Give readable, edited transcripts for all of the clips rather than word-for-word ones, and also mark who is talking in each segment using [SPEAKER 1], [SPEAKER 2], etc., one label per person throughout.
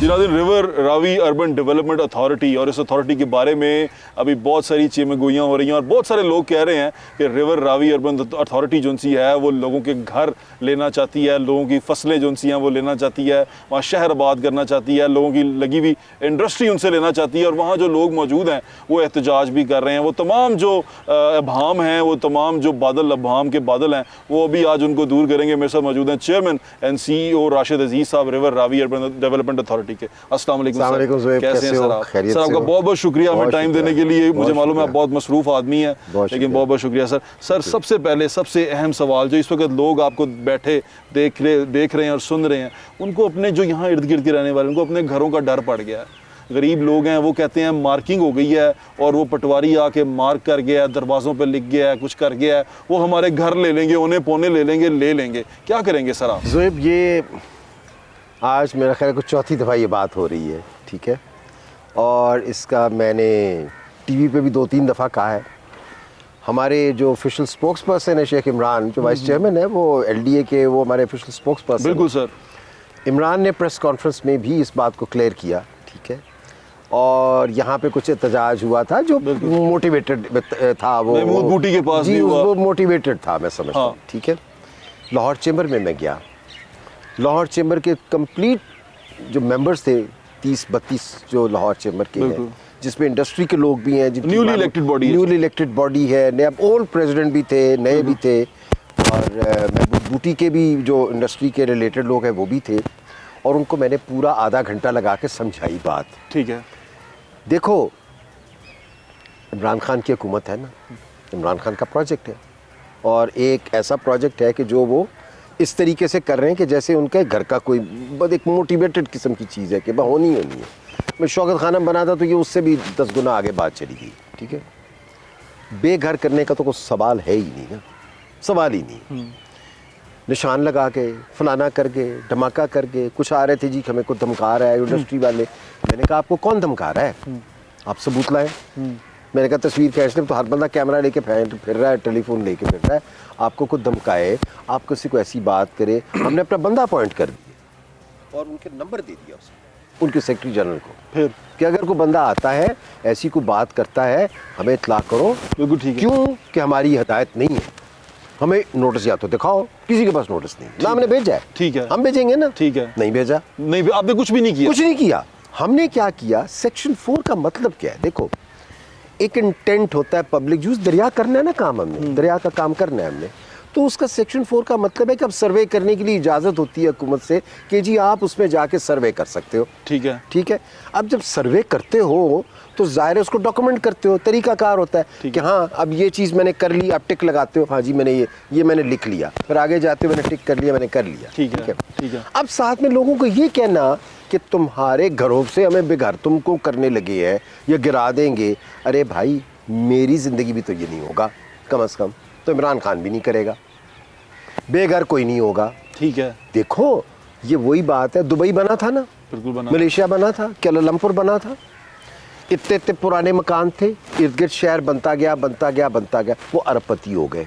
[SPEAKER 1] जी नाज़रीन, river Ravi urban development authority और इस अथॉरिटी के बारे में अभी बहुत सारी चीमगोइयाँ हो रही हैं और बहुत सारे लोग कह रहे हैं कि रिवर रावी अर्बन अथॉरिटी जो सी है वो लोगों के घर लेना चाहती है, लोगों की फसलें जो सी हैं वो लेना चाहती है, वहाँ शहर आबाद करना चाहती है, लोगों की लगी हुई इंडस्ट्री उनसे लेना चाहती है और वहाँ जो लोग मौजूद हैं वो एहतजाज भी कर रहे हैं। वो तमाम जो अभाम हैं, वो तमाम जो बादल अभाम के बादल हैं, वो अभी आज उनको दूर करेंगे। मेरे साथ मौजूद हैं चेयरमैन एंड CEO राशिद अजीज़ साहब, river Ravi urban development authority के। अस्सलाम वालेकुम सर, कैसे हैं सर आप? सर आपका बहुत बहुत शुक्रिया हमें टाइम देने के लिए। मुझे मालूम है आप बहुत मसरूफ आदमी हैं, लेकिन बहुत बहुत शुक्रिया सर। सर सबसे पहले सबसे अहम सवाल जो इस वक्त लोग आपको बैठे देख रहे हैं और सुन रहे हैं, उनको अपने जो यहाँ इर्द गिर्द के रहने वाले उनको अपने घरों का डर पड़ गया है। गरीब लोग हैं, वो कहते हैं मार्किंग हो गई है और वो पटवारी आके मार्क कर गया है, दरवाज़ों पे लिख गया है, कुछ कर गया है, वो हमारे घर ले लेंगे, उन्हें पौने ले लेंगे। क्या करेंगे सर आप?
[SPEAKER 2] ज़ुएब, ये आज मेरा ख्याल कुछ चौथी दफ़ा ये बात हो रही है, ठीक है, और इसका मैंने टीवी पे भी 2-3 दफ़ा कहा है। हमारे जो ऑफिशियल स्पोक्स पर्सन है शेख इमरान, जो वाइस चेयरमैन है, वो LDA के वो हमारे ऑफिशियल स्पोक्स पर्सन।
[SPEAKER 1] बिल्कुल सर।
[SPEAKER 2] इमरान ने प्रेस कॉन्फ्रेंस में भी इस बात को क्लियर किया, ठीक है, और यहाँ पे कुछ एहतजाज हुआ था जो मोटिवेटेड था, वो
[SPEAKER 1] महमूद बूटी के पास भी हुआ,
[SPEAKER 2] वो मोटिवेटेड था, मैं समझता हूँ, ठीक है। लाहौर चैम्बर में मैं गया, लाहौर चैम्बर के कंप्लीट जो मेंबर्स थे 30-32 जो लाहौर चैम्बर के हैं, जिसमें इंडस्ट्री के लोग भी हैं,
[SPEAKER 1] न्यूली इलेक्टेड बॉडी है,
[SPEAKER 2] नया ओल्ड प्रेसिडेंट भी थे, नए भी थे, और महमूद बूटी के भी जो इंडस्ट्री के रिलेटेड लोग हैं वो भी थे, और उनको मैंने पूरा आधा घंटा लगा के समझाई बात।
[SPEAKER 1] ठीक है,
[SPEAKER 2] देखो इमरान खान की हुकूमत है ना, इमरान खान का प्रोजेक्ट है, और एक ऐसा प्रोजेक्ट है कि जो वो इस तरीके से कर रहे हैं कि जैसे उनके घर का कोई बहुत एक मोटिवेटेड किस्म की चीज़ है कि वह होनी है। मैं शौकत खाना बना था तो ये उससे भी 10 गुना आगे बात चली गई, ठीक है। बेघर करने का तो कोई सवाल है ही नहीं ना, सवाल ही नहीं। निशान लगा के, फलाना करके, धमाका करके, कुछ आ रहे थे जी हमें को धमका रहा है इंडस्ट्री वाले। मैंने कहा आपको कौन धमका रहा है, आप सबूत लाएं। मैंने कहा तस्वीर खींचने तो हर बंदा कैमरा लेके फिर रहा है, टेलीफोन लेके फिर रहा है, आपको कुछ धमकाए, आप किसी को ऐसी बात करे। हमने अपना बंदा अपॉइंट कर दिया और उनके नंबर दे दिया उसको, उनके सेक्रेटरी जनरल को, फिर कि अगर कोई बंदा आता है ऐसी कोई बात करता है हमें इत्तला करो।
[SPEAKER 1] बिल्कुल ठीक है,
[SPEAKER 2] क्यों कि हमारी हिदायत नहीं है, हमें नोटिस या तो दिखाओ, किसी के पास नोटिस नहीं ना, हमने भेजा है,
[SPEAKER 1] ठीक है,
[SPEAKER 2] हम भेजेंगे ना,
[SPEAKER 1] ठीक है,
[SPEAKER 2] नहीं भेजा,
[SPEAKER 1] नहीं आपने कुछ भी नहीं किया,
[SPEAKER 2] कुछ नहीं किया। हमने क्या किया, सेक्शन 4 का मतलब क्या है, देखो एक इंटेंट होता है पब्लिक यूज, दरिया करना है ना काम, हमने दरिया का काम करना है हमने, तो उसका सेक्शन 4 का मतलब है कि अब सर्वे करने के लिए इजाज़त होती है हुकूमत से कि जी आप उसमें जाके सर्वे कर सकते हो,
[SPEAKER 1] ठीक है,
[SPEAKER 2] ठीक है। अब जब सर्वे करते हो तो ज़ाहिर है उसको डॉक्यूमेंट करते हो, तरीकाकार होता है कि हाँ अब ये चीज़ मैंने कर ली, आप टिक लगाते हो, हाँ जी मैंने ये मैंने लिख लिया, फिर आगे जाते हो मैंने टिक कर लिया, मैंने कर लिया,
[SPEAKER 1] ठीक है, ठीक है।
[SPEAKER 2] अब साथ में लोगों को ये कहना कि तुम्हारे घरों से हमें बेघर तुमको करने लगे हैं या गिरा देंगे, अरे भाई मेरी ज़िंदगी भी तो ये नहीं होगा, कम से कम तो इमरान खान भी नहीं करेगा, बेघर कोई नहीं होगा,
[SPEAKER 1] ठीक है।
[SPEAKER 2] देखो ये वही बात है, दुबई बना था ना,
[SPEAKER 1] बिल्कुल बना,
[SPEAKER 2] मलेशिया बना था, कुआलालंपुर बना था, इतने पुराने मकान थे, इर्द गिर्द शहर बनता गया, वो अरबपति हो गए,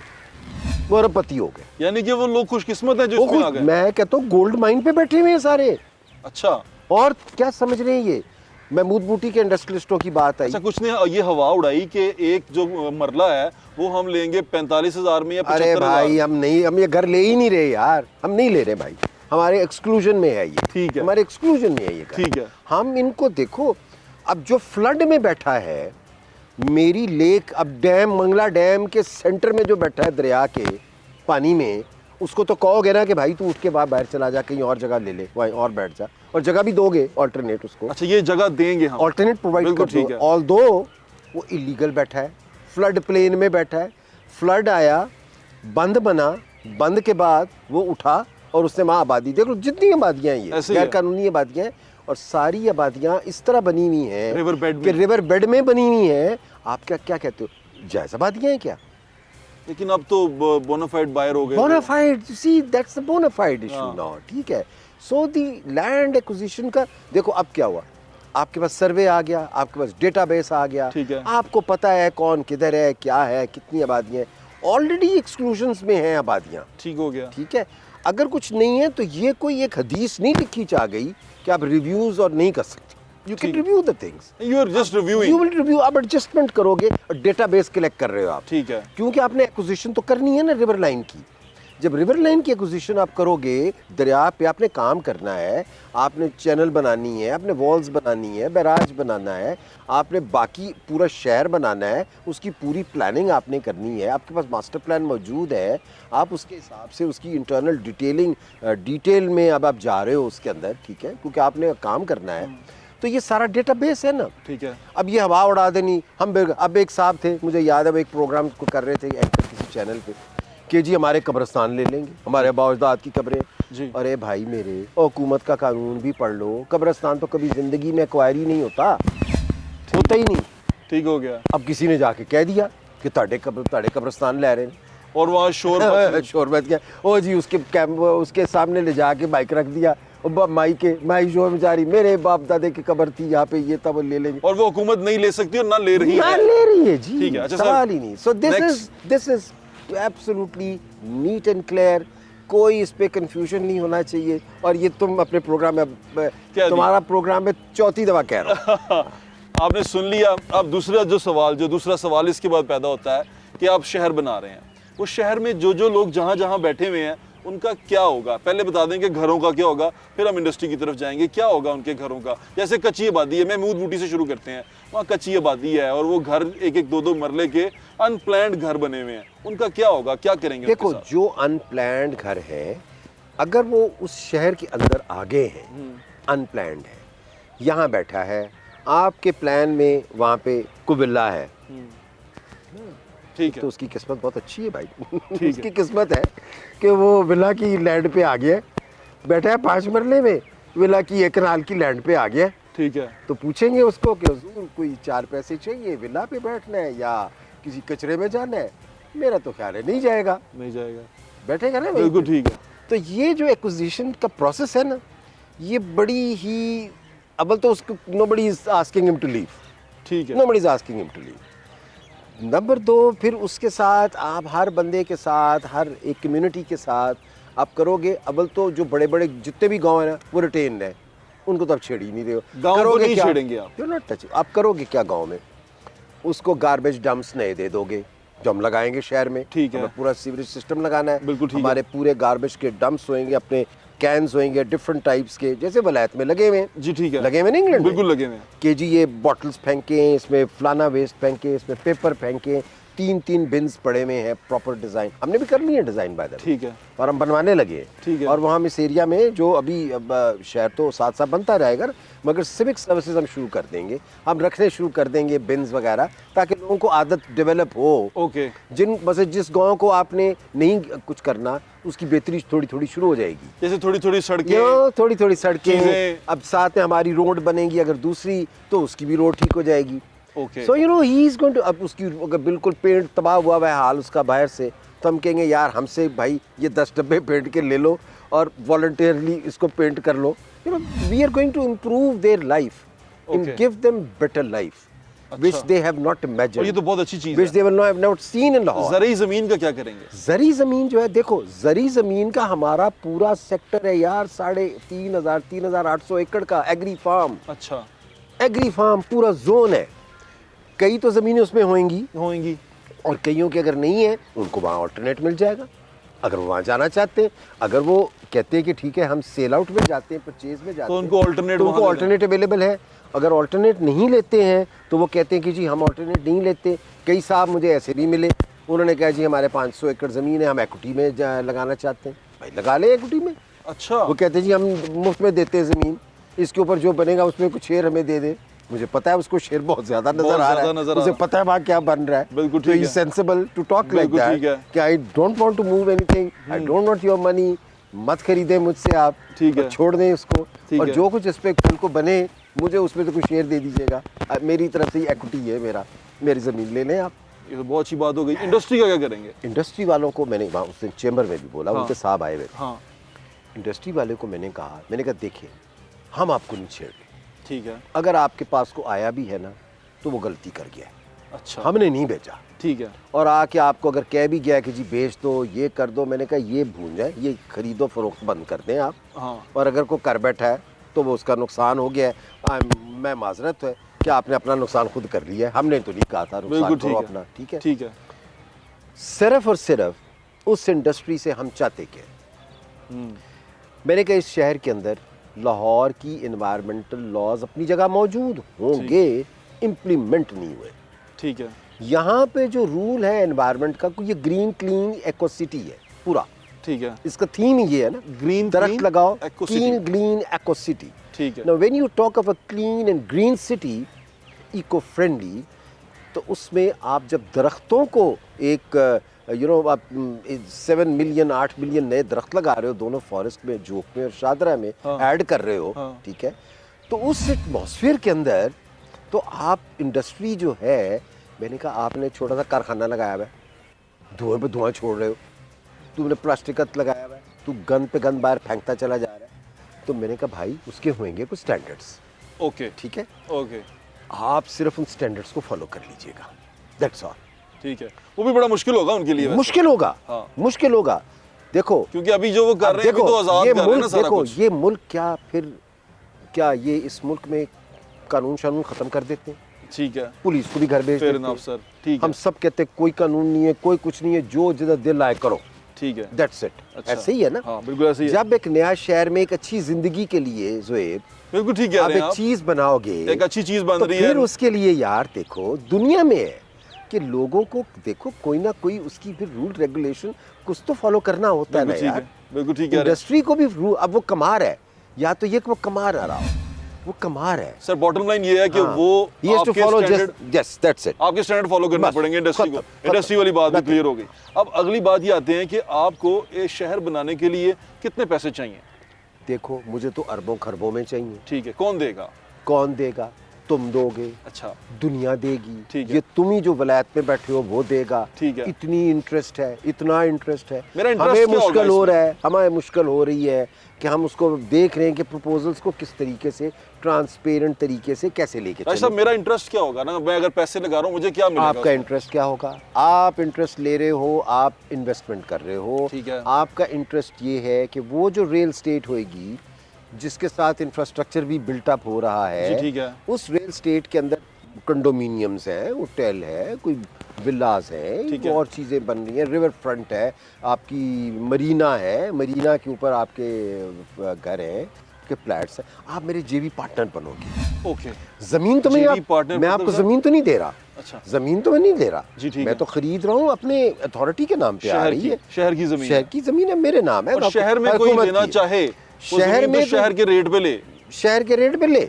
[SPEAKER 1] यानी कि वो लोग खुशकिस्मत हैं जो इसमें आ गए।
[SPEAKER 2] मैं कहता हूँ गोल्ड माइन पे बैठे हुए हैं सारे।
[SPEAKER 1] अच्छा,
[SPEAKER 2] और क्या समझ रहे हैं ये महमूद बूटी के इंडस्ट्रियलिस्टों की बात आई।
[SPEAKER 1] अच्छा, कुछ ने ये हवा उड़ाई कि एक जो मरला है वो हम लेंगे 45,000 में या 75,000।
[SPEAKER 2] अरे भाई हम ये घर ले ही नहीं रहे यार, हम नहीं ले रहे भाई, हमारे एक्सक्लूजन में है ये,
[SPEAKER 1] ठीक है,
[SPEAKER 2] हमारे एक्सक्लूजन में है ये,
[SPEAKER 1] ठीक है।
[SPEAKER 2] हम इनको देखो, अब जो फ्लड में बैठा है मेरी लेक, अब डैम मंगला डैम के सेंटर में जो बैठा है दरिया के पानी में, उसको तो कहोगे ना कि भाई तू उठ के बाहर चला जा, कहीं और जगह ले ले, वहीं और बैठ जा, और जगह भी दोगे ऑल्टरनेट उसको।
[SPEAKER 1] अच्छा, ये जगह देंगे हम,
[SPEAKER 2] ऑल्टरनेट प्रोवाइड कर दो। ऑल्दो वो इलीगल बैठा है, फ्लड प्लेन में बैठा है, फ्लड आया, बंद बना, बंद के बाद वो उठा और उसने वहाँ आबादी, देखो जितनी आबादियाँ हैं ये गैर कानूनी आबादियाँ हैं, और सारी आबादियाँ इस तरह बनी हुई हैं रिवर बेड में बनी हुई हैं। आप क्या कहते हो, जायज़ आबादियाँ हैं क्या?
[SPEAKER 1] लेकिन अब तो बोनाफाइड बायर हो गए,
[SPEAKER 2] bonafide, see that's the bonafide issue now, ठीक है। सो दी लैंड एक्विजिशन का देखो अब क्या हुआ, आपके पास सर्वे आ गया, आपके पास डेटाबेस आ गया,
[SPEAKER 1] ठीक है,
[SPEAKER 2] आपको पता है कौन किधर है, क्या है, कितनी आबादियाँ, ऑलरेडी एक्सक्लूजन्स में हैं आबादियाँ,
[SPEAKER 1] ठीक हो गया,
[SPEAKER 2] ठीक है। अगर कुछ नहीं है तो ये कोई एक हदीस नहीं लिखी चाह गई कि आप रिव्यूज और नहीं कर सकते। You can review the things,
[SPEAKER 1] you are just reviewing,
[SPEAKER 2] you will review, आप एडजस्टमेंट करोगे और डेटाबेस कलेक्ट कर रहे हो आप,
[SPEAKER 1] ठीक है।
[SPEAKER 2] क्योंकि आपने एक्विजिशन तो करनी है ना रिवर लाइन की। जब रिवर लाइन की एक्विजिशन आप करोगे, दरिया पे आपने काम करना है, आपने चैनल बनानी है, आपने वॉल्स बनानी है, बैराज बनाना है, आपने बाकी पूरा शहर बनाना है, उसकी पूरी प्लानिंग आपने करनी है, आपके पास मास्टर प्लान मौजूद है, आप उसके हिसाब से उसकी इंटरनल डिटेलिंग डिटेल में अब आप जा रहे हो उसके अंदर, ठीक है, क्योंकि आपने काम करना है। तो ये सारा डेटाबेस है ना,
[SPEAKER 1] ठीक है।
[SPEAKER 2] अब ये हवा उड़ा देनी। अब एक साहब थे, मुझे याद है, वो एक प्रोग्राम को कर रहे थे एंकर किसी चैनल पे कि जी हमारे कब्रिस्तान ले लेंगे, हमारे आबा-ओ-अजदाद की कब्रें
[SPEAKER 1] जी।
[SPEAKER 2] अरे भाई मेरे, हुकूमत का कानून भी पढ़ लो, कब्रिस्तान तो कभी ज़िंदगी में एक्वायर ही नहीं होता ही नहीं।
[SPEAKER 1] ठीक हो गया।
[SPEAKER 2] अब किसी ने जाके कह दिया कि ताड़े कब्रिस्तान ले रहे हैं
[SPEAKER 1] और वहाँ शोर
[SPEAKER 2] शोर मच गया। ओ जी उसके सामने ले जाके बाइक रख दिया, माई शोर में जा रही, मेरे बाप दादे की कब्र थी यहाँ पे, ये तब वो ले लेंगे।
[SPEAKER 1] और वो हुकूमत नहीं ले सकती और ना ले रही
[SPEAKER 2] है जी,
[SPEAKER 1] ठीक है। अच्छा
[SPEAKER 2] सवाल ही नहीं। So this is absolutely neat and clear, कोई इस पे कंफ्यूजन नहीं होना चाहिए। और ये तुम अपने प्रोग्राम में, तुम्हारा प्रोग्राम में चौथी दफा कह रहा हूँ।
[SPEAKER 1] आपने सुन लिया। अब दूसरा सवाल इसके बाद पैदा होता है कि आप शहर बना रहे हैं, वो शहर में जो लोग जहाँ जहाँ बैठे हुए हैं उनका क्या होगा? पहले बता दें कि घरों का क्या होगा, फिर हम इंडस्ट्री की तरफ जाएंगे। क्या होगा उनके घरों का? जैसे कच्ची आबादी है, महमूद बूटी से शुरू करते हैं, वहाँ कच्ची आबादी है और वो घर एक दो मरले के अनप्लैंड घर बने हुए हैं, उनका क्या होगा, क्या करेंगे?
[SPEAKER 2] देखो, जो अनप्लैंड घर है, अगर वो उस शहर के अंदर आ गए हैं, अनप्लैंड है, यहाँ बैठा है, आपके प्लान में वहाँ पे कुविल्ला है,
[SPEAKER 1] ठीक है,
[SPEAKER 2] तो उसकी किस्मत बहुत अच्छी है भाई। उसकी किस्मत है कि वो विला की लैंड पे आ गया, बैठा है 5 मरले में, विला की 1 कनाल की लैंड पे आ गया।
[SPEAKER 1] ठीक है।
[SPEAKER 2] तो पूछेंगे उसको कि हुजूर कोई 4 पैसे चाहिए, विला पे बैठना है या किसी कचरे में जाना है? मेरा तो ख्याल है नहीं जाएगा, बैठेगा ना।
[SPEAKER 1] बिल्कुल ठीक है।
[SPEAKER 2] तो ये जो एक्विजिशन का प्रोसेस है ना, ये बड़ी ही, अव्वल तो उसको nobody is asking him to leave,
[SPEAKER 1] ठीक है,
[SPEAKER 2] nobody is asking him to leave. Number 2, फिर उसके साथ आप हर बंदे के साथ, हर एक कम्युनिटी के साथ आप करोगे। अव्वल तो जो बड़े बड़े जितने भी गांव है ना, वो रिटेन है, उनको तो आप छेड़ ही नहीं रहे हो।
[SPEAKER 1] गांव को नहीं छेड़ेंगे आप,
[SPEAKER 2] यू नॉट टच। आप करोगे क्या गांव में? उसको गार्बेज डंप्स नए दे दोगे जो हम लगाएंगे शहर में,
[SPEAKER 1] ठीक है।
[SPEAKER 2] पूरा सीवरेज सिस्टम लगाना है,
[SPEAKER 1] बिल्कुल ठीक है।
[SPEAKER 2] हमारे पूरे गार्बेज के डंप्स होंगे, अपने कैंस होंगे डिफरेंट टाइप्स के, जैसे वलायत में लगे हुए हैं।
[SPEAKER 1] जी ठीक है,
[SPEAKER 2] लगे हुए नहीं इंग्लैंड में?
[SPEAKER 1] बिल्कुल लगे हुए हैं
[SPEAKER 2] कि जी ये बॉटल्स फेंके, इसमें फलाना वेस्ट फेंके, इसमें पेपर फेंके, 3 बिन्स पड़े हुए हैं, प्रॉपर डिज़ाइन हमने भी कर ली है डिज़ाइन बाय द वे,
[SPEAKER 1] ठीक है,
[SPEAKER 2] और हम बनवाने लगे,
[SPEAKER 1] ठीक है।
[SPEAKER 2] और वहाँ इस एरिया में जो अभी शहर तो साथ साथ बनता रहेगा, मगर सिविक सर्विसेज हम शुरू कर देंगे, हम रखने शुरू कर देंगे बिन्स वगैरह, ताकि लोगों को आदत डेवलप हो।
[SPEAKER 1] ओके,
[SPEAKER 2] जिस गांव को आपने नहीं कुछ करना, उसकी बेहतरी थोड़ी थोड़ी शुरू हो जाएगी।
[SPEAKER 1] जैसे थोड़ी थोड़ी
[SPEAKER 2] सड़कें, अब साथ में हमारी रोड बनेगी, अगर दूसरी तो उसकी भी रोड ठीक हो जाएगी।
[SPEAKER 1] Okay,
[SPEAKER 2] so you know he is going to, अब उसकी अगर बिल्कुल पेंट तबाह हुआ है हाल उसका बाहर से, तो हम कहेंगे यार हमसे भाई ये 10 डब्बे पेंट के ले लो और वॉलंटियरली इसको पेंट कर लो। You know we are going to improve their life and give them better life which they have not imagined।
[SPEAKER 1] और ये तो बहुत अच्छी चीज
[SPEAKER 2] which they will not have not seen in Lahore।
[SPEAKER 1] ज़रूरी ज़मीन का क्या करेंगे?
[SPEAKER 2] ज़री ज़मीन जो है, देखो ज़री ज़मीन का हमारा पूरा सेक्टर है यार, 3,800 एकड़ का एग्री फार्म।
[SPEAKER 1] अच्छा,
[SPEAKER 2] एग्री फार्म पूरा जोन है, कई तो ज़मीनें उसमें
[SPEAKER 1] होंगी
[SPEAKER 2] और कईयों के अगर नहीं है उनको वहाँ ऑल्टरनेट मिल जाएगा, अगर वो वहाँ जाना चाहते हैं। अगर वो कहते हैं कि ठीक है हम सेल आउट में जाते हैं, परचेज में जाते
[SPEAKER 1] तो
[SPEAKER 2] हैं,
[SPEAKER 1] उनको
[SPEAKER 2] ऑल्टरनेट अवेलेबल है। अगर ऑल्टरनेट नहीं लेते हैं तो वो कहते हैं कि जी हम ऑल्टरनेट नहीं लेते। कई साहब मुझे ऐसे भी मिले, उन्होंने कहा जी हमारे 500 एकड़ ज़मीन है, हम इक्विटी में लगाना चाहते हैं। भाई लगा ले इक्विटी में।
[SPEAKER 1] अच्छा,
[SPEAKER 2] वो कहते हैं जी हम मुफ्त में देते हैं ज़मीन, इसके ऊपर जो बनेगा उसमें कुछ शेयर हमें दे दे। मुझे पता है उसको शेयर बहुत ज़्यादा नज़र आ रहा है, उसे पता है वहाँ क्या बन रहा है।
[SPEAKER 1] बिल्कुल
[SPEAKER 2] तो
[SPEAKER 1] ठीक है,
[SPEAKER 2] sensible to talk like that कि I don't want to move anything, I don't want your money, मत खरीदें मुझसे आप,
[SPEAKER 1] ठीक है,
[SPEAKER 2] छोड़ दें उसको, और
[SPEAKER 1] है।
[SPEAKER 2] जो कुछ इस पे कल को बने मुझे उसमें तो कुछ शेयर दे दीजिएगा, मेरी तरफ से इक्विटी है मेरी ज़मीन ले लें आप।
[SPEAKER 1] ये तो बहुत अच्छी बात हो गई। इंडस्ट्री का क्या करेंगे?
[SPEAKER 2] इंडस्ट्री वालों को मैंने वहाँ उस दिन चेंबर में भी बोला, उनके साहब आए हुए,
[SPEAKER 1] हाँ,
[SPEAKER 2] इंडस्ट्री वाले को मैंने कहा देखिए हम आपको नहीं छेड़ रहे,
[SPEAKER 1] ठीक है,
[SPEAKER 2] अगर आपके पास को आया भी है ना तो वो गलती कर गया है,
[SPEAKER 1] अच्छा।
[SPEAKER 2] हमने नहीं बेचा।
[SPEAKER 1] ठीक है।
[SPEAKER 2] और आके आपको अगर कह भी गया कि जी बेच दो, ये कर दो, मैंने कहा ये भूल जाए, ये खरीदो फरोख्त बंद कर दें आप।
[SPEAKER 1] हाँ।
[SPEAKER 2] और अगर कोई कर बैठा है तो वो उसका नुकसान हो गया है, मैं माजरत है कि आपने अपना नुकसान खुद कर लिया है, हमने तो नहीं कहा था नुकसान
[SPEAKER 1] बिल्कुल
[SPEAKER 2] करो
[SPEAKER 1] ठीक है।
[SPEAKER 2] अपना। ठीक है,
[SPEAKER 1] ठीक है।
[SPEAKER 2] सिर्फ और सिर्फ उस इंडस्ट्री से हम चाहते क्या। मैंने कहा इस शहर के अंदर लाहौर की इन्वायरमेंटल लॉज अपनी जगह मौजूद होंगे, इम्प्लीमेंट नहीं हुए।
[SPEAKER 1] ठीक है।
[SPEAKER 2] यहाँ पे जो रूल है एनवायरनमेंट का, ये ग्रीन क्लीन इको सिटी है पूरा।
[SPEAKER 1] ठीक है।
[SPEAKER 2] इसका थीम ही ये है ना,
[SPEAKER 1] ग्रीन
[SPEAKER 2] दरख्त लगाओ,
[SPEAKER 1] eco
[SPEAKER 2] clean
[SPEAKER 1] city।
[SPEAKER 2] Green eco city.
[SPEAKER 1] ठीक है।
[SPEAKER 2] Now when you talk of a clean and green city, eco friendly, तो उसमें आप जब दरख्तों को एक आप 7 मिलियन 8 मिलियन नए दरख्त लगा रहे हो दोनों फॉरेस्ट में, जोक में और शादरा में ऐड कर रहे हो।
[SPEAKER 1] हाँ।
[SPEAKER 2] ठीक है, तो उस एटमॉस्फेयर के अंदर तो आप इंडस्ट्री जो है, मैंने कहा आपने छोटा सा कारखाना लगाया हुआ है, धुएं पे धुआं छोड़ रहे हो, तुमने प्लास्टिक का लगाया हुआ है, तू गंद पे गंद बाहर फेंकता चला जा रहा है। तो मैंने कहा भाई उसके होंगे कुछ स्टैंडर्ड्स।
[SPEAKER 1] ओके।
[SPEAKER 2] ठीक है,
[SPEAKER 1] ओके।
[SPEAKER 2] आप सिर्फ उन स्टैंडर्ड्स को फॉलो कर लीजिएगा, दैट्स ऑल।
[SPEAKER 1] ठीक है। वो भी बड़ा मुश्किल होगा उनके लिए वैसे।
[SPEAKER 2] मुश्किल होगा।
[SPEAKER 1] हाँ।
[SPEAKER 2] मुश्किल होगा। देखो
[SPEAKER 1] क्योंकि अभी जो वो कर रहे हैं अभी तो आजाद
[SPEAKER 2] ये
[SPEAKER 1] कर रहे हैं ना
[SPEAKER 2] मुल्क,
[SPEAKER 1] सारा
[SPEAKER 2] देखो
[SPEAKER 1] कुछ।
[SPEAKER 2] ये मुल्क क्या ये इस मुल्क में कानून शानून खत्म कर देते हैं,
[SPEAKER 1] ठीक है।
[SPEAKER 2] पुलिस को भी घर भेज
[SPEAKER 1] फेयर
[SPEAKER 2] देते
[SPEAKER 1] इनफ
[SPEAKER 2] हैं।
[SPEAKER 1] सर। ठीक
[SPEAKER 2] हम
[SPEAKER 1] है।
[SPEAKER 2] सब कहते हैं कोई कानून नहीं है, कोई कुछ नहीं है, जो जिधर दिल आए करो,
[SPEAKER 1] ठीक है।
[SPEAKER 2] That's it.
[SPEAKER 1] अच्छा।
[SPEAKER 2] ऐसे ही है ना।
[SPEAKER 1] हाँ बिल्कुल ऐसे ही है।
[SPEAKER 2] जब एक नया शहर में एक अच्छी जिंदगी के लिए ज़ुएब
[SPEAKER 1] बिल्कुल ठीक कह
[SPEAKER 2] आप
[SPEAKER 1] रहे हैं
[SPEAKER 2] एक
[SPEAKER 1] आप।
[SPEAKER 2] चीज बनाओगे,
[SPEAKER 1] एक अच्छी चीज बन
[SPEAKER 2] तो
[SPEAKER 1] रही
[SPEAKER 2] फिर
[SPEAKER 1] है।
[SPEAKER 2] उसके लिए यार देखो दुनिया में है कि लोगों को देखो कोई ना कोई उसकी फिर रूल रेगुलेशन कुछ तो फॉलो करना होता है ना
[SPEAKER 1] बिल्कुल ठीक
[SPEAKER 2] यार।
[SPEAKER 1] है। बिल्कुल ठीक कह रहे हैं।
[SPEAKER 2] इंडस्ट्री को भी अब वो कमार है, या तो ये कि वो कमा ना रहा हो, वो कमार है।
[SPEAKER 1] सर बॉटम लाइन ये है कि
[SPEAKER 2] हाँ।
[SPEAKER 1] वो
[SPEAKER 2] He has to
[SPEAKER 1] आपके
[SPEAKER 2] follow
[SPEAKER 1] standard
[SPEAKER 2] yes, that's it।
[SPEAKER 1] आपके स्टैंडर्ड फॉलो करना
[SPEAKER 2] बस,
[SPEAKER 1] पड़ेंगे इंडस्ट्री को।
[SPEAKER 2] खत्म,
[SPEAKER 1] इंडस्ट्री वाली बात भी
[SPEAKER 2] खत्म।
[SPEAKER 1] क्लियर हो गई। अब अगली बात ये आते हैं कि आपको एक शहर बनाने के लिए कितने पैसे चाहिए।
[SPEAKER 2] देखो मुझे तो अरबों खरबों में चाहिए।
[SPEAKER 1] ठीक है। कौन देगा।
[SPEAKER 2] कौन देगा? तुम दोगे,
[SPEAKER 1] अच्छा।
[SPEAKER 2] दुनिया देगी,
[SPEAKER 1] ठीक है।
[SPEAKER 2] ये तुम ही जो वलायत में बैठे हो वो देगा।
[SPEAKER 1] ठीक है।
[SPEAKER 2] इतनी इंटरेस्ट है, इतना इंटरेस्ट है।
[SPEAKER 1] मेरा interest
[SPEAKER 2] हमें
[SPEAKER 1] क्या होगा
[SPEAKER 2] मुश्किल हो
[SPEAKER 1] इसमें?
[SPEAKER 2] रहा है, हमें मुश्किल हो रही है कि हम उसको देख रहे हैं कि प्रपोजल्स को किस तरीके से ट्रांसपेरेंट तरीके से कैसे लेके
[SPEAKER 1] राज साहब
[SPEAKER 2] चलें।
[SPEAKER 1] मेरा इंटरेस्ट क्या होगा ना, मैं अगर पैसे लगा रहा हूँ मुझे क्या मिलेगा
[SPEAKER 2] आपका
[SPEAKER 1] उसमें?
[SPEAKER 2] इंटरेस्ट क्या होगा? आप इंटरेस्ट ले रहे हो, आप इन्वेस्टमेंट कर रहे हो।
[SPEAKER 1] ठीक है।
[SPEAKER 2] आपका इंटरेस्ट ये है कि वो जो रियल स्टेट होएगी जिसके साथ इंफ्रास्ट्रक्चर भी बिल्टअप हो रहा है,
[SPEAKER 1] जी, ठीक है।
[SPEAKER 2] उस रियल स्टेट के अंदर कंडोमिनियम्स हैं, होटल है, कोई विलास
[SPEAKER 1] ठीक
[SPEAKER 2] हैं,
[SPEAKER 1] है।
[SPEAKER 2] और चीज़ें बन रही हैं, रिवर फ्रंट है, आपकी मरीना है, मरीना के ऊपर आपके घर हैं, आपके फ्लैट्स हैं। आप मेरे जेबी पार्टनर बनोगे।
[SPEAKER 1] ओके।
[SPEAKER 2] जमीन तो
[SPEAKER 1] JV partner
[SPEAKER 2] मैं
[SPEAKER 1] मतलब
[SPEAKER 2] आपको
[SPEAKER 1] सर?
[SPEAKER 2] जमीन तो नहीं दे रहा।
[SPEAKER 1] अच्छा।
[SPEAKER 2] जमीन तो मैं नहीं दे रहा
[SPEAKER 1] जी, ठीक
[SPEAKER 2] मैं
[SPEAKER 1] है।
[SPEAKER 2] तो खरीद रहा हूँ अपने अथॉरिटी के नाम पे आ
[SPEAKER 1] शहर
[SPEAKER 2] रही
[SPEAKER 1] की
[SPEAKER 2] है।
[SPEAKER 1] शहर की जमीन
[SPEAKER 2] शहर की जमीन है, मेरे नाम है।
[SPEAKER 1] और शहर में कोई
[SPEAKER 2] हुकूमत
[SPEAKER 1] लेना
[SPEAKER 2] की।
[SPEAKER 1] चाहे वो
[SPEAKER 2] शहर
[SPEAKER 1] जमीन
[SPEAKER 2] में
[SPEAKER 1] तो
[SPEAKER 2] तो-
[SPEAKER 1] शहर के रेट पे ले।
[SPEAKER 2] शहर के रेट पे ले,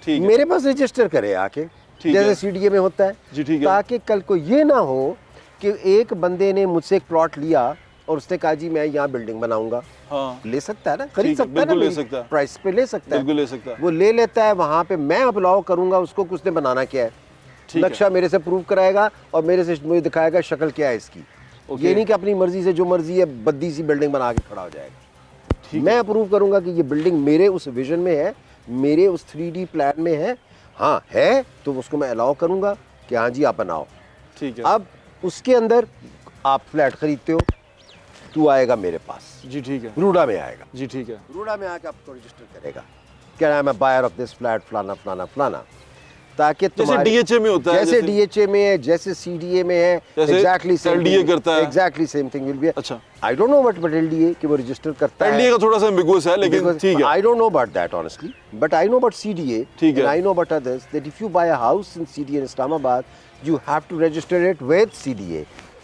[SPEAKER 1] ठीक है।
[SPEAKER 2] मेरे पास रजिस्टर करे आके,
[SPEAKER 1] ठीक है।
[SPEAKER 2] जैसे सीडीए में होता है।
[SPEAKER 1] जी, ठीक है।
[SPEAKER 2] ताकि कल को ये ना हो कि एक बंदे ने मुझसे एक प्लॉट लिया और उसने कहा जी मैं यहाँ बिल्डिंग बनाऊंगा।
[SPEAKER 1] हाँ
[SPEAKER 2] ले सकता है ना,
[SPEAKER 1] ठीक
[SPEAKER 2] खरीद
[SPEAKER 1] है,
[SPEAKER 2] सकता है ना,
[SPEAKER 1] बिल्कुल ले
[SPEAKER 2] मेरी
[SPEAKER 1] सकता है।
[SPEAKER 2] प्राइस पे ले सकता है,
[SPEAKER 1] बिल्कुल ले सकता है।
[SPEAKER 2] वो ले लेता है। वहाँ पे मैं अप्लाउ करूंगा उसको कि उसने बनाना क्या है,
[SPEAKER 1] ठीक है।
[SPEAKER 2] नक्शा मेरे से प्रूव कराएगा और मेरे से मुझे दिखाएगा शक्ल क्या है इसकी।
[SPEAKER 1] ओके।
[SPEAKER 2] ये नहीं कि अपनी मर्जी से जो मर्जी है बद्दी सी बिल्डिंग बना के खड़ा हो जाएगा।
[SPEAKER 1] ठीक
[SPEAKER 2] मैं अप्रूव करूंगा कि ये बिल्डिंग मेरे उस विजन में है, मेरे उस 3D प्लान में है। हाँ है तो उसको मैं अलाउ करूंगा कि हाँ जी आप बनाओ।
[SPEAKER 1] ठीक है।
[SPEAKER 2] अब उसके अंदर आप फ्लैट खरीदते हो, तू आएगा मेरे पास,
[SPEAKER 1] जी ठीक है।
[SPEAKER 2] रूडा में आएगा,
[SPEAKER 1] जी ठीक है।
[SPEAKER 2] रूडा में आके आपको रजिस्टर करेगा, कह रहा है मैं बायर ऑफ दिस फ्लैट फलाना फलाना फलाना, ताकि तुम्हारे
[SPEAKER 1] DHA में होता है,
[SPEAKER 2] जैसे
[SPEAKER 1] जैसे-
[SPEAKER 2] डीएचए में है, जैसे सीडीए में है,
[SPEAKER 1] जैसे
[SPEAKER 2] एग्जैक्टली
[SPEAKER 1] LDA करता है।
[SPEAKER 2] Exactly same thing will be.
[SPEAKER 1] अच्छा।
[SPEAKER 2] I don't know what LDA कि वो रजिस्टर करता है।
[SPEAKER 1] एलडीए का थोड़ा सा एम्बिगुअस है लेकिन ठीक है।
[SPEAKER 2] I don't know about that honestly, but I know about CDA.
[SPEAKER 1] ठीक है।
[SPEAKER 2] And I know about others that if you buy a house in CDA in Islamabad, you have to register it with CDA.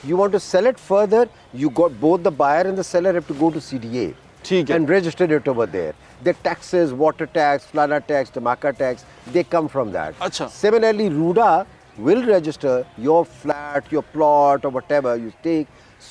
[SPEAKER 2] You want to sell it further, you got both the buyer and the seller have to go to CDA.
[SPEAKER 1] ठीक है।
[SPEAKER 2] And register it over there. The taxes, water tax, flana tax, Tamaka tax, they come from that.
[SPEAKER 1] अच्छा।
[SPEAKER 2] Similarly, RUDA will register your flat, your plot or whatever you take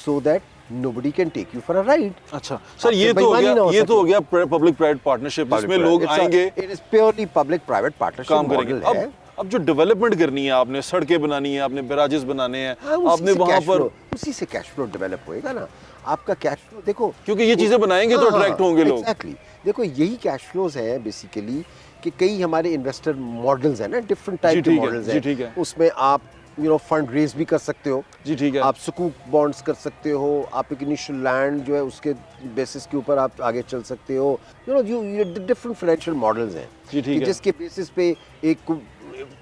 [SPEAKER 2] so that nobody can take you for a ride.
[SPEAKER 1] अच्छा sir
[SPEAKER 2] आपसे
[SPEAKER 1] ये तो हो
[SPEAKER 2] बेईमानी
[SPEAKER 1] गया,
[SPEAKER 2] ना हो
[SPEAKER 1] ये तो हो
[SPEAKER 2] सके।
[SPEAKER 1] गया पब्लिक प्राइवेट पार्टनरशिप जिसमें लोग आएंगे
[SPEAKER 2] it is purely public private partnership
[SPEAKER 1] काम करेंगे।
[SPEAKER 2] मॉडल है।
[SPEAKER 1] अब जो डेवलपमेंट करनी है, आपने सड़कें बनानी है, आपने बैराजेस बनाने हैं,
[SPEAKER 2] हाँ, उसी
[SPEAKER 1] आपने
[SPEAKER 2] से
[SPEAKER 1] वहां
[SPEAKER 2] cash
[SPEAKER 1] पर
[SPEAKER 2] flow- उसी से कैश फ्लो डेवलप होएगा ना। आपका कैश फ्लो देखो,
[SPEAKER 1] क्योंकि ये चीजें बनाएंगे तो अट्रैक्ट होंगे लोग।
[SPEAKER 2] एग्जैक्टली। देखो यही कैश फ्लोज हैं बेसिकली कि कई हमारे इन्वेस्टर मॉडल्स हैं ना, डिफरेंट टाइप के
[SPEAKER 1] ठीक है,
[SPEAKER 2] मॉडल्स
[SPEAKER 1] जी,
[SPEAKER 2] हैं।
[SPEAKER 1] ठीक है।
[SPEAKER 2] उसमें आप फंड रेज भी कर सकते हो।
[SPEAKER 1] जी ठीक है।
[SPEAKER 2] आप सुकूक बॉन्ड्स कर सकते हो, आप एक इनिशियल लैंड जो है उसके बेसिस के ऊपर आप आगे चल सकते हो। यू डिफरेंट फाइनेंशियल मॉडल्स हैं
[SPEAKER 1] जी ठीक
[SPEAKER 2] कि
[SPEAKER 1] है।
[SPEAKER 2] जिसके बेसिस पे एक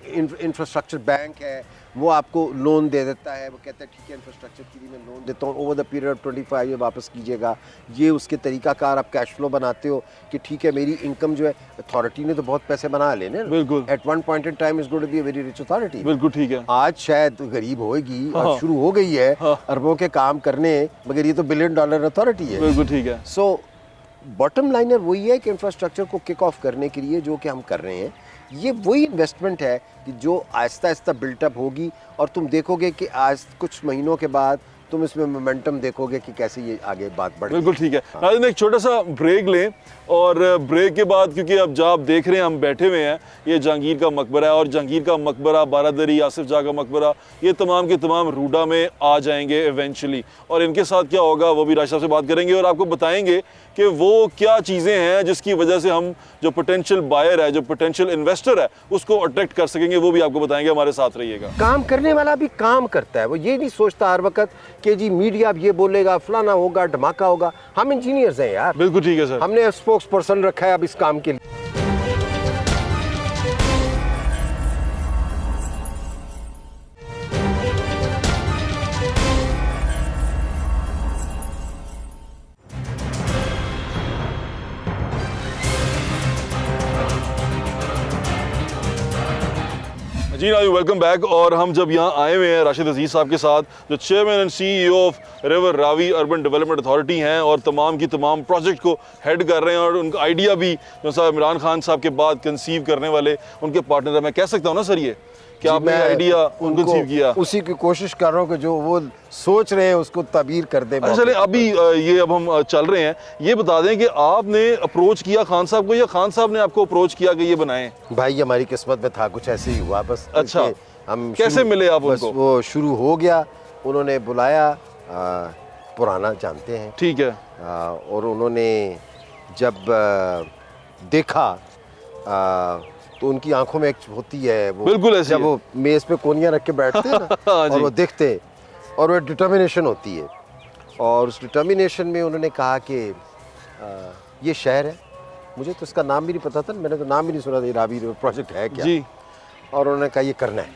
[SPEAKER 2] इंफ्रास्ट्रक्चर बैंक है, वो आपको लोन दे देता है, वो कहता है ठीक है इंफ्रास्ट्रक्चर के लिए मैं लोन देता हूँ, over the period of 25 year वापस कीजिएगा। ये उसके तरीकाकार आप कैश फ्लो बनाते हो कि ठीक है मेरी इनकम जो है, अथॉरिटी ने तो बहुत पैसे बना लेने,
[SPEAKER 1] बिल्कुल।
[SPEAKER 2] At one point in time is going to be a very rich authority.
[SPEAKER 1] बिल्कुल ठीक है।
[SPEAKER 2] आज शायद गरीब होएगी,
[SPEAKER 1] हाँ।
[SPEAKER 2] आज शुरू हो गई है
[SPEAKER 1] हाँ।
[SPEAKER 2] अरबों के काम करने, मगर ये तो $1 बिलियन अथॉरिटी है।
[SPEAKER 1] बिल्कुल ठीक है।
[SPEAKER 2] सो बॉटम लाइनर वही है कि इंफ्रास्ट्रक्चर को किक ऑफ करने के लिए जो कि हम कर रहे हैं, ये वही इन्वेस्टमेंट है कि जो आहिस्ता आहिस्ता बिल्टअप होगी और तुम देखोगे कि आज कुछ महीनों के बाद तुम इसमें मोमेंटम देखोगे कि कैसे ये आगे बात बढ़।
[SPEAKER 1] बिल्कुल ठीक है। नाज़रीन एक छोटा सा ब्रेक लें और ब्रेक के बाद, क्योंकि अब जहाँ आप देख रहे हैं हम बैठे हुए हैं, ये जहांगीर का मकबरा है और जहांगीर का मकबरा, बारादरी, आसिफ जाह का मकबरा, ये तमाम के तमाम रूडा में आ जाएंगे इवेंचुअली। और इनके साथ क्या होगा वो भी राज साहब से बात करेंगे और आपको बताएंगे कि वो क्या चीज़ें हैं जिसकी वजह से हम जो पोटेंशियल बायर है, जो पोटेंशियल इन्वेस्टर है, उसको अट्रैक्ट कर सकेंगे, वो भी आपको बताएंगे। हमारे साथ रहिएगा।
[SPEAKER 2] काम करने वाला भी काम करता है, वो ये नहीं सोचता हर वक्त कि जी मीडिया अब ये बोलेगा, फलाना होगा, धमाका होगा। हम इंजीनियर्स हैं यार।
[SPEAKER 1] बिल्कुल ठीक है सर।
[SPEAKER 2] हमने स्पोक्स पर्सन रखा है अब इस काम के लिए।
[SPEAKER 1] जी नाज़रीन वेलकम बैक। और हम जब यहाँ आए हुए हैं राशिद अजीज़ साहब के साथ, जो chairman and CEO of river Ravi urban development authority हैं और तमाम की तमाम प्रोजेक्ट को हेड कर रहे हैं, और उनका आइडिया भी जो साहब इमरान खान साहब के बाद कंसीव करने वाले उनके पार्टनर है। मैं कह सकता हूँ ना सर ये कि आपने आइडिया उनको कंसीव किया?
[SPEAKER 2] उसी की कोशिश कर रहा हूँ कि जो वो सोच रहे हैं उसको ताबीर कर दे।
[SPEAKER 1] अच्छा चले अभी ये अब हम चल रहे हैं, ये बता दें कि आपने अप्रोच किया खान साहब को या खान साहब ने आपको अप्रोच किया कि ये बनाएं?
[SPEAKER 2] भाई हमारी किस्मत में था, कुछ ऐसे ही हुआ बस।
[SPEAKER 1] अच्छा,
[SPEAKER 2] हम
[SPEAKER 1] कैसे मिले आप उनको?
[SPEAKER 2] वो शुरू हो गया, उन्होंने बुलाया, पुराना जानते हैं,
[SPEAKER 1] ठीक है।
[SPEAKER 2] और उन्होंने जब देखा तो उनकी आंखों में एक होती है वो,
[SPEAKER 1] बिल्कुल ऐसी
[SPEAKER 2] जब
[SPEAKER 1] है।
[SPEAKER 2] वो मेज पे कोनियाँ रख के बैठते हैं ना
[SPEAKER 1] हाँ
[SPEAKER 2] और
[SPEAKER 1] जी।
[SPEAKER 2] वो देखते और वो डिटर्मिनेशन होती है, और उस डिटर्मिनेशन में उन्होंने कहा कि ये शहर है, मुझे तो इसका नाम भी नहीं पता था, मैंने तो नाम भी नहीं सुना था, ये रावी रिवर प्रोजेक्ट है क्या
[SPEAKER 1] जी
[SPEAKER 2] और उन्होंने कहा ये करना है।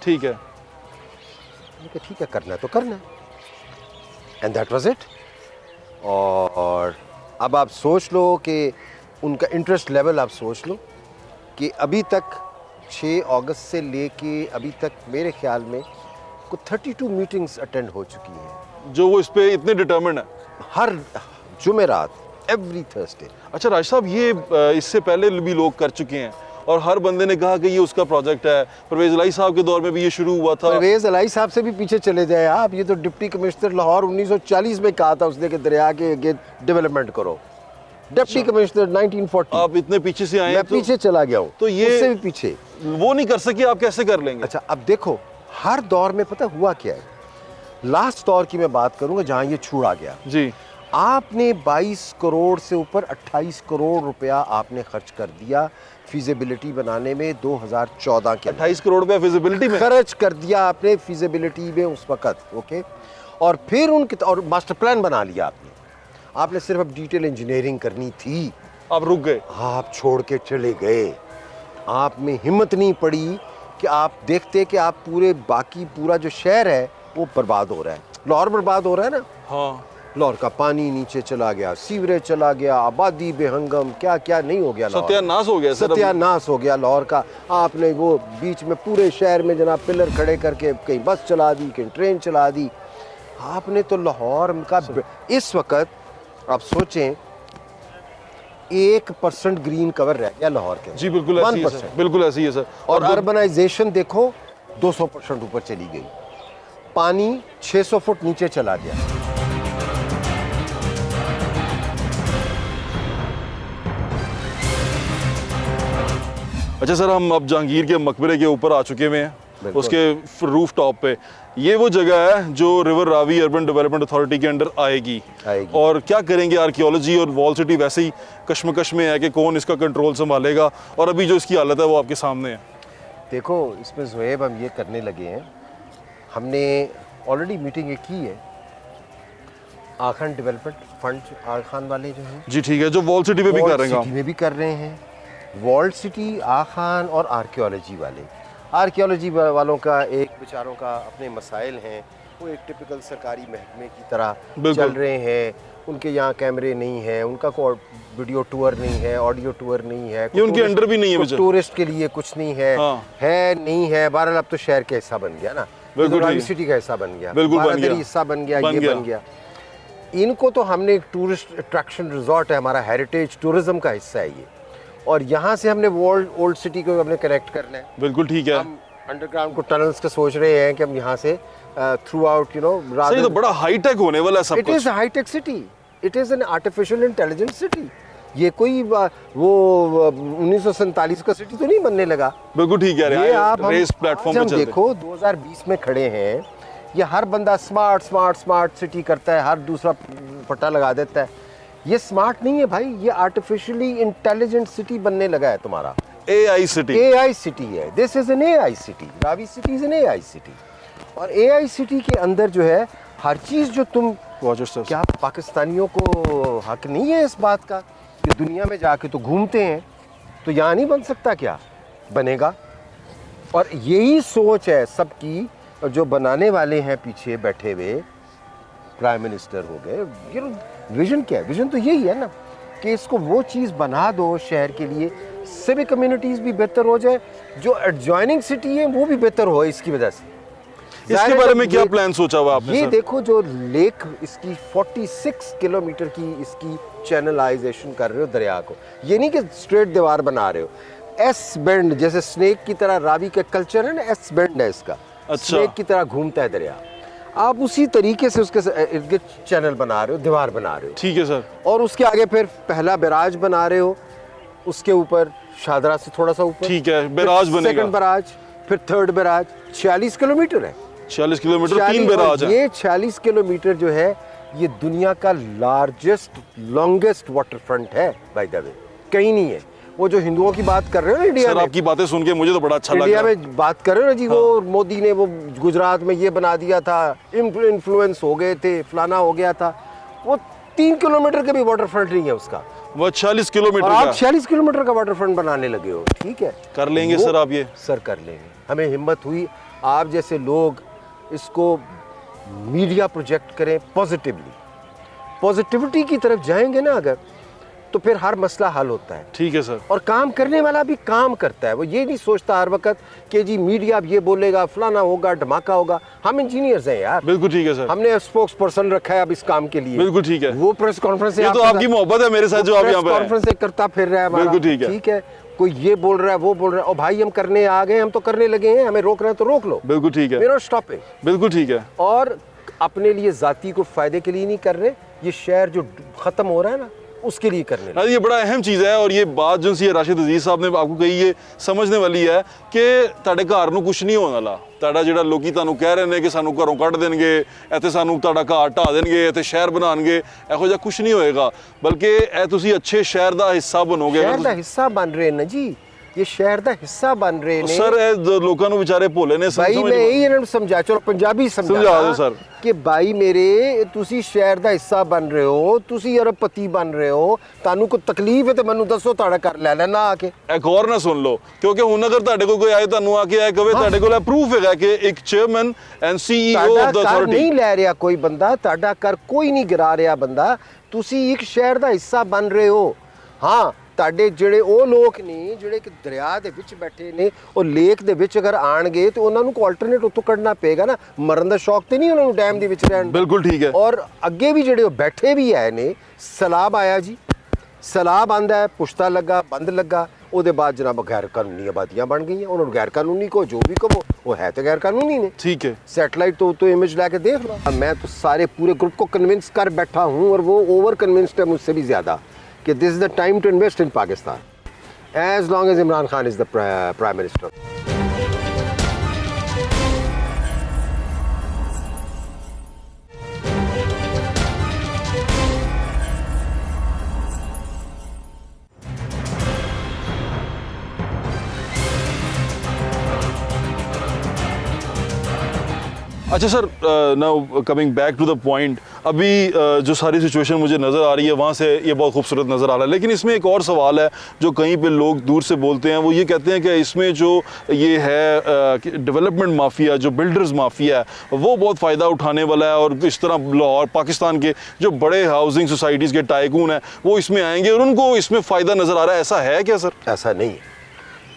[SPEAKER 1] ठीक है।
[SPEAKER 2] मैंने कहा ठीक है करना है तो करना है, एंड दैट वाज इट। और अब आप सोच लो कि उनका इंटरेस्ट लेवल आप सोच लो कि अभी तक 6 अगस्त से लेके अभी तक मेरे ख्याल में कुछ 32 मीटिंग्स अटेंड हो चुकी हैं,
[SPEAKER 1] जो वो इस पे इतने डिटर्मिन्ड है।
[SPEAKER 2] हर जुमेरात, एवरी थर्सडे।
[SPEAKER 1] अच्छा राज साहब, ये इससे पहले भी लोग कर चुके हैं और हर बंदे ने कहा कि ये उसका प्रोजेक्ट है। परवेज इलाही साहब के दौर में भी ये शुरू हुआ था।
[SPEAKER 2] परवेज इलाही साहब से भी पीछे चले जाए आप, ये तो डिप्टी कमिश्नर लाहौर 1940 में कहा था उसने कि दरिया के डेवलपमेंट करो। Deputy commissioner 1940।
[SPEAKER 1] आप इतने पीछे से आए
[SPEAKER 2] मैं
[SPEAKER 1] तो
[SPEAKER 2] पीछे चला गया हूँ,
[SPEAKER 1] तो ये
[SPEAKER 2] उससे भी पीछे।
[SPEAKER 1] वो नहीं कर सके, आप कैसे कर लेंगे?
[SPEAKER 2] अच्छा अब देखो हर दौर में पता हुआ क्या है। लास्ट दौर की मैं बात करूंगा जहां ये छूड़ा गया,
[SPEAKER 1] जी
[SPEAKER 2] आपने 22 करोड़ से ऊपर 28 करोड़ रुपया आपने खर्च कर दिया फिजिबिलिटी बनाने में 2014 के
[SPEAKER 1] 28 करोड़ रुपया फिजिबिलिटी में
[SPEAKER 2] खर्च कर दिया आपने फिजिबिलिटी में उस वक्त। ओके, और फिर उनके और मास्टर प्लान बना लिया आपने सिर्फ अब डिटेल इंजीनियरिंग करनी थी,
[SPEAKER 1] आप रुक गए।
[SPEAKER 2] आप छोड़ के चले गए। आप में हिम्मत नहीं पड़ी कि आप देखते कि आप पूरा जो शहर है वो बर्बाद हो रहा है। लाहौर बर्बाद हो रहा है ना,
[SPEAKER 1] हाँ
[SPEAKER 2] लाहौर का पानी नीचे चला गया, सीवरेज चला गया, आबादी बेहंगम, क्या क्या नहीं हो गया,
[SPEAKER 1] सत्यानाश हो गया सर।
[SPEAKER 2] सत्यानाश हो गया लाहौर का। आपने वो बीच में पूरे शहर में जनाब पिलर खड़े करके कहीं बस चला दी, कहीं ट्रेन चला दी। आपने तो लाहौर का इस वक्त आप सोचें 1% ग्रीन कवर रह गया लाहौर के।
[SPEAKER 1] जी बिल्कुल ऐसी है सर, बिल्कुल ऐसी है सर।
[SPEAKER 2] और अर्बनाइजेशन देखो 200% ऊपर चली गई, पानी 600 फुट नीचे चला गया।
[SPEAKER 1] अच्छा सर, हम अब जहांगीर के मकबरे के ऊपर आ चुके हुए हैं, उसके रूफ टॉप पे। ये वो जगह है जो river Ravi urban development authority के अंडर आएगी। और क्या करेंगे, आर्कियोलॉजी और वॉल सिटी वैसे ही कश्मकश में है कि कौन इसका कंट्रोल संभालेगा, और अभी जो इसकी हालत है वो आपके सामने है।
[SPEAKER 2] देखो इसमें ज़ुएब हम ये करने लगे हैं हमने ऑलरेडी मीटिंग एक की है, आगा खान डेवलपमेंट फंड, आगा खान वाले जो हैं
[SPEAKER 1] जी ठीक है, जो वॉल सिटी पे भी कर रहे हैं
[SPEAKER 2] सिटी में भी कर रहे हैं, वॉल्ड सिटी, आगा खान और आर्कियोलॉजी वाले। आर्कियोलॉजी वालों का एक बेचारों का अपने मसाइल हैं, वो एक टिपिकल सरकारी महकमे की तरह
[SPEAKER 1] बिल्कुल।
[SPEAKER 2] चल रहे हैं, उनके यहाँ कैमरे नहीं है, उनका कोई वीडियो टूर नहीं है, ऑडियो टूर नहीं है,
[SPEAKER 1] ये उनके अंडर भी नहीं है बेचारे।
[SPEAKER 2] टूरिस्ट के लिए कुछ नहीं है,
[SPEAKER 1] हाँ।
[SPEAKER 2] है नहीं है। बहरहाल अब तो शहर का हिस्सा बन गया ना,
[SPEAKER 1] बिल्कुल
[SPEAKER 2] रावी
[SPEAKER 1] ठीक है।
[SPEAKER 2] सिटी का हिस्सा बन गया,
[SPEAKER 1] बिल्कुल बन
[SPEAKER 2] बारादरी
[SPEAKER 1] गया।
[SPEAKER 2] हिस्सा बन गया,
[SPEAKER 1] बन
[SPEAKER 2] ये
[SPEAKER 1] गया।
[SPEAKER 2] बन गया। इनको तो हमने एक टूरिस्ट अट्रैक्शन रिजॉर्ट है, हमारा हेरिटेज टूरिज्म का हिस्सा है ये, और यहाँ से हमने ओल्ड सिटी को हमने कनेक्ट करना है।
[SPEAKER 1] बिल्कुल ठीक है।
[SPEAKER 2] हम अंडरग्राउंड को टनल्स का सोच रहे हैं कि हम यहाँ से थ्रू आउट
[SPEAKER 1] सही, तो बड़ा हाई टेक होने वाला है सब
[SPEAKER 2] इट इज
[SPEAKER 1] कुछ।
[SPEAKER 2] Hitech city, it is an artificial intelligence city. ये कोई वो 1947 का सिटी तो नहीं बनने लगा।
[SPEAKER 1] बिल्कुल ठीक है,
[SPEAKER 2] ये आप
[SPEAKER 1] रेस प्लेटफॉर्म
[SPEAKER 2] आज
[SPEAKER 1] पे
[SPEAKER 2] हम
[SPEAKER 1] चलते
[SPEAKER 2] देखो 2020 में खड़े हैं, ये हर बंदा स्मार्ट स्मार्ट स्मार्ट सिटी करता है, हर दूसरा पट्टा लगा देता है। ये स्मार्ट नहीं है भाई, ये आर्टिफिशियली इंटेलिजेंट सिटी बनने लगा है तुम्हारा।
[SPEAKER 1] AI city.
[SPEAKER 2] AI सिटी है, this is an AI city, Ravi city is an AI city. और AI सिटी के अंदर जो है हर चीज़ जो तुम, क्या पाकिस्तानियों को हक नहीं है इस बात का कि दुनिया में जाके तो घूमते हैं, तो यहाँ नहीं बन सकता? क्या बनेगा? और यही सोच है सबकी, जो बनाने वाले हैं पीछे बैठे हुए, प्राइम मिनिस्टर हो गए, ये विजन क्या है? विजन तो यही है ना कि इसको वो चीज़ बना दो शहर के लिए, सिविक कम्युनिटीज़ भी बेहतर हो जाए, जो एडजॉइनिंग सिटी है वो भी बेहतर हो इसकी वजह से।
[SPEAKER 1] इसके बारे में क्या प्लान सोचा हुआ आपने?
[SPEAKER 2] ये
[SPEAKER 1] सर
[SPEAKER 2] देखो जो लेक इसकी 46 किलोमीटर की इसकी चैनलाइजेशन कर रहे हो दरिया को, ये नहीं कि स्ट्रेट दीवार बना रहे हो, एस बेंड, जैसे स्नेक की तरह रावी का कल्चर है ना, एस बेंड है इसका।
[SPEAKER 1] अच्छा।
[SPEAKER 2] स्नेक की तरह घूमता है दरिया, आप उसी तरीके से उसके इर्द गिर्द चैनल बना रहे हो, दीवार बना रहे हो।
[SPEAKER 1] ठीक है सर।
[SPEAKER 2] और उसके आगे फिर पहला बैराज बना रहे हो, उसके ऊपर शादरा से थोड़ा सा ऊपर,
[SPEAKER 1] ठीक है, बैराज बनेगा।
[SPEAKER 2] सेकंड बैराज, फिर थर्ड बैराज। 46 किलोमीटर है,
[SPEAKER 1] 40 किलोमीटर, 3
[SPEAKER 2] 40
[SPEAKER 1] बैराज है।
[SPEAKER 2] ये 40 किलोमीटर जो है ये दुनिया का लार्जेस्ट लॉन्गेस्ट वाटर फ्रंट है बाय द वे, कहीं नहीं है। वो जो हिंदुओं की बात कर रहे हो ना इंडिया
[SPEAKER 1] सर
[SPEAKER 2] में,
[SPEAKER 1] आपकी बातें सुन के मुझे तो बड़ा अच्छा लगा।
[SPEAKER 2] इंडिया में बात कर रहे हो ना जी, वो मोदी ने वो गुजरात में ये बना दिया था, इन्फ्लुएंस हो गए थे, फलाना हो गया था, वो 3 किलोमीटर का भी वाटर फ्रंट नहीं है उसका,
[SPEAKER 1] वो 40 किलोमीटर
[SPEAKER 2] और आप
[SPEAKER 1] का
[SPEAKER 2] 46 किलोमीटर का वाटर फ्रंट बनाने लगे हो। ठीक है,
[SPEAKER 1] कर लेंगे
[SPEAKER 2] वो-
[SPEAKER 1] सर आप ये?
[SPEAKER 2] सर कर लेंगे, हमें हिम्मत हुई, आप जैसे लोग इसको मीडिया प्रोजेक्ट करें, पॉजिटिविटी की तरफ जाएंगे ना अगर, तो फिर हर मसला हल होता है।
[SPEAKER 1] ठीक है सर।
[SPEAKER 2] और काम करने वाला भी काम करता है, वो ये नहीं सोचता हर वक्त कि जी मीडिया अब ये बोलेगा, फलाना होगा, धमाका होगा। हम इंजीनियर्स हैं यार,
[SPEAKER 1] बिल्कुल ठीक है सर।
[SPEAKER 2] हमने स्पोक्स पर्सन रखा है अब इस काम के लिए।
[SPEAKER 1] बिल्कुल ठीक है।
[SPEAKER 2] वो प्रेस कॉन्फ्रेंस
[SPEAKER 1] ये तो आपकी मोहब्बत है मेरे साथ जो आप यहाँ पे
[SPEAKER 2] कॉन्फ्रेंस करता फिर रहा है हमारा।
[SPEAKER 1] बिल्कुल ठीक है।
[SPEAKER 2] ठीक है, कोई ये बोल रहा है, वो बोल रहा है, और भाई हम करने आ गए, हम तो करने लगे हैं, हमें रोक रहे हैं तो रोक लो,
[SPEAKER 1] बिल्कुल ठीक है।
[SPEAKER 2] मेरा स्टॉपिंग।
[SPEAKER 1] बिल्कुल ठीक है।
[SPEAKER 2] और अपने लिए जाती को फायदे के लिए नहीं कर रहे, ये शहर जो खत्म हो रहा है ना उसके लिए करने लगे।
[SPEAKER 1] ये बड़ा अहम चीज़ है, और ये बात जो सी राशिद अजीज साहब ने आपको कही, ये समझने वाली है कि ਤੁਹਾਡੇ ਘਰ ਨੂੰ ਕੁਝ ਨਹੀਂ ਹੋਣ ਵਾਲਾ। ਤੁਹਾਡਾ ਜਿਹੜਾ ਲੋਕੀ ਤੁਹਾਨੂੰ ਕਹਿ ਰਹੇ ਨੇ ਕਿ ਸਾਨੂੰ ਘਰੋਂ ਕੱਢ ਦੇਣਗੇ, ਇੱਥੇ ਸਾਨੂੰ ਤੁਹਾਡਾ ਘਰ ਢਾ ਦੇਣਗੇ, ਇੱਥੇ ਸ਼ਹਿਰ ਬਣਾਉਣਗੇ, ਇਹੋ ਜਿਹਾ ਕੁਝ ਨਹੀਂ ਹੋਏਗਾ, ਬਲਕਿ ਇਹ ਤੁਸੀਂ ਅੱਛੇ ਸ਼ਹਿਰ ਦਾ ਹਿੱਸਾ ਬਣੋਗੇ।
[SPEAKER 2] शहर का हिस्सा बन रहे हैं ना जी, ये शहर का हिस्सा बन रहे हैं।
[SPEAKER 1] सर ਇਹ ਲੋਕਾਂ ਨੂੰ ਵਿਚਾਰੇ ਭੋਲੇ ਨੇ
[SPEAKER 2] भाई मैं यही इन्होंने समझा, चलो पंजाबी
[SPEAKER 1] समझा दो सर।
[SPEAKER 2] कि भाई मेरे तुसी शहर का हिस्सा बन रहे हो, तुसी अरबपति बन रहे हो, तानू कोई तकलीफ है तो मैनू दसो, ਤੁਹਾਡਾ कर ਲੈ ਲੈਣਾ आके।
[SPEAKER 1] ਇੱਕ ਹੋਰ ਨਾ ਸੁਣ ਲਓ, ਕਿਉਂਕਿ ਹੁਣ ਅਗਰ ਤੁਹਾਡੇ ਕੋਲ ਕੋਈ ਆਏ ਤੁਹਾਨੂੰ ਆ ਕੇ ਆਏ ਕਵੇ ਤੁਹਾਡੇ ਕੋਲ ਪ੍ਰੂਫ ਹੈਗਾ ਕਿ ਇੱਕ ਚੇਅਰਮੈਨ ਐਂਡ CEO
[SPEAKER 2] ਤੁਹਾਡਾ
[SPEAKER 1] ਆਫ ਦ
[SPEAKER 2] ਕਰ
[SPEAKER 1] ਅਥਾਰਟੀ
[SPEAKER 2] ਨਹੀਂ ਲੈ ਰਿਹਾ ਕੋਈ ਬੰਦਾ, ਤੁਹਾਡਾ ਕਰ ਕੋਈ ਨਹੀਂ ਗਿਰਾ ਰਿਹਾ ਬੰਦਾ, ਤੁਸੀਂ ਇੱਕ ਸ਼ਹਿਰ ਦਾ ਹਿੱਸਾ ਬਣ ਰਹੇ ਹੋ। ਹਾਂ, ਤੁਹਾਡੇ ਜਿਹੜੇ ਉਹ ਲੋਕ ਨੇ ਜਿਹੜੇ ਕਿ ਦਰਿਆ ਦੇ ਵਿੱਚ ਬੈਠੇ ਨੇ, ਉਹ ਲੇਕ ਦੇ ਵਿੱਚ ਅਗਰ ਆਣਗੇ ਤੇ ਉਹਨਾਂ ਨੂੰ ਕੋਈ ਆਲਟਰਨੇਟ ਉੱਥੋਂ ਕੱਢਣਾ ਪਏਗਾ ਨਾ, ਮਰਨ ਦਾ ਸ਼ੌਕ ਤੇ ਨਹੀਂ ਉਹਨਾਂ ਨੂੰ ਡੈਮ ਦੇ ਵਿੱਚ ਰਹਿਣ ਦਾ।
[SPEAKER 1] ਬਿਲਕੁਲ ਠੀਕ ਹੈ।
[SPEAKER 2] ਔਰ ਅੱਗੇ ਵੀ ਜਿਹੜੇ ਉਹ ਬੈਠੇ ਵੀ ਆਏ ਨੇ, ਸੈਲਾਬ ਆਇਆ ਜੀ, ਸੈਲਾਬ ਆਂਦਾ ਹੈ, ਪੁਸ਼ਤਾ ਲੱਗਾ, ਬੰਦ ਲੱਗਾ, ਉਹਦੇ ਬਾਅਦ ਜਨਾਬ ਗੈਰ ਕਾਨੂੰਨੀ ਆਬਾਦੀਆਂ ਬਣ ਗਈਆਂ। ਉਹਨਾਂ ਨੂੰ ਗੈਰ ਕਾਨੂੰਨੀ ਕੋ ਜੋ ਵੀ ਕਹੋ, ਉਹ ਹੈ ਤੇ ਗੈਰ कानूनी ने।
[SPEAKER 1] ठीक है।
[SPEAKER 2] सैटेलाइट तो इमेज लाके देख लो। अब मैं तो सारे पूरे ग्रुप को कन्विंस कर बैठा हूँ, और वो ओवर कन्विंस्ड है मुझसे भी ज़्यादा, कि this is the time to invest in Pakistan as long as Imran Khan is the prime minister.
[SPEAKER 1] अच्छा sir, now coming back to the point, अभी जो सारी सिचुएशन मुझे नज़र आ रही है वहाँ से ये बहुत खूबसूरत नज़र आ रहा है, लेकिन इसमें एक और सवाल है जो कहीं पे लोग दूर से बोलते हैं, वो ये कहते हैं कि इसमें जो ये है डेवलपमेंट माफिया, जो बिल्डर्स माफिया है, वो बहुत फ़ायदा उठाने वाला है और इस तरह लाहौर पाकिस्तान के जो बड़े हाउसिंग सोसाइटीज़ के टाइकून हैं वो इसमें आएंगे और उनको इसमें फ़ायदा नज़र आ रहा है। ऐसा है क्या सर?
[SPEAKER 2] ऐसा नहीं है।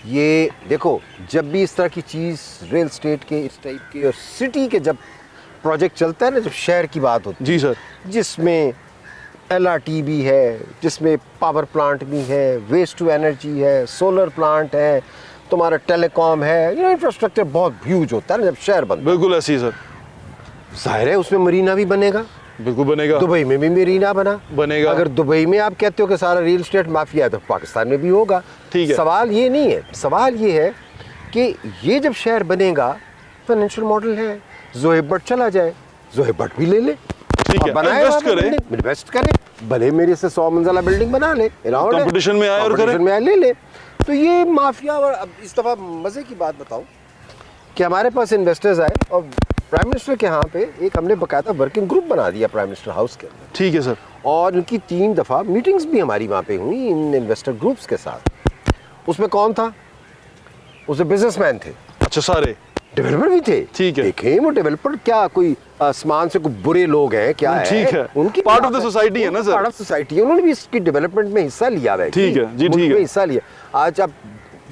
[SPEAKER 2] ये देखो, जब भी इस तरह की चीज़ रियल स्टेट के इस टाइप के और सिटी के जब प्रोजेक्ट चलता है ना, जब शहर की बात होती है,
[SPEAKER 1] जी सर,
[SPEAKER 2] जिसमें LRT भी है, जिसमें पावर प्लांट भी है, वेस्ट टू एनर्जी है, सोलर प्लांट है, तुम्हारा टेलीकॉम है, ये इंफ्रास्ट्रक्चर बहुत ह्यूज होता है ना जब शहर बनता है।
[SPEAKER 1] बिल्कुल ऐसी सर,
[SPEAKER 2] जाहिर है उसमें मरीना भी बनेगा,
[SPEAKER 1] बिल्कुल बनेगा,
[SPEAKER 2] दुबई में भी मरीना
[SPEAKER 1] बनेगा।
[SPEAKER 2] अगर दुबई में आप कहते हो कि सारा रियल एस्टेट माफिया है तो पाकिस्तान में भी होगा।
[SPEAKER 1] ठीक है।
[SPEAKER 2] सवाल ये नहीं है, सवाल ये है कि ये जब शहर बनेगा, फाइनेंशियल मॉडल है, जोहेब बट चला जाए, जोहेब बट भी ले ले,
[SPEAKER 1] ठीक है,
[SPEAKER 2] इन्वेस्ट करे, भले मेरे से 100 मंजिला बिल्डिंग बना ले,
[SPEAKER 1] कंपटीशन में आए और करे,
[SPEAKER 2] में आए, ले ले। तो ये माफिया। और अब इस दफा मजे की बात बताऊं कि हमारे पास इन्वेस्टर्स आए और प्राइम मिनिस्टर के यहाँ पे एक हमने बकायदा वर्किंग ग्रुप बना दिया प्राइम मिनिस्टर हाउस के अंदर।
[SPEAKER 1] ठीक है सर।
[SPEAKER 2] और उनकी 3 दफ़ा मीटिंग्स भी हमारी वहाँ पे हुई इन इन्वेस्टर ग्रुप्स के साथ। उसमें कौन था? उसमें बिजनेसमैन थे।
[SPEAKER 1] अच्छा, सारे
[SPEAKER 2] डेवलपर भी थे।
[SPEAKER 1] ठीक है।
[SPEAKER 2] देखें वो डेवलपर क्या कोई आसमान से कोई बुरे लोग हैं क्या है?
[SPEAKER 1] ठीक है,
[SPEAKER 2] उनकी
[SPEAKER 1] पार्ट ऑफ द सोसाइटी है ना सर,
[SPEAKER 2] पार्ट ऑफ सोसाइटी है, उन्होंने भी इसकी डेवलपमेंट में हिस्सा लिया है।
[SPEAKER 1] ठीक है जी, ठीक है,
[SPEAKER 2] हिस्सा लिया। आज आप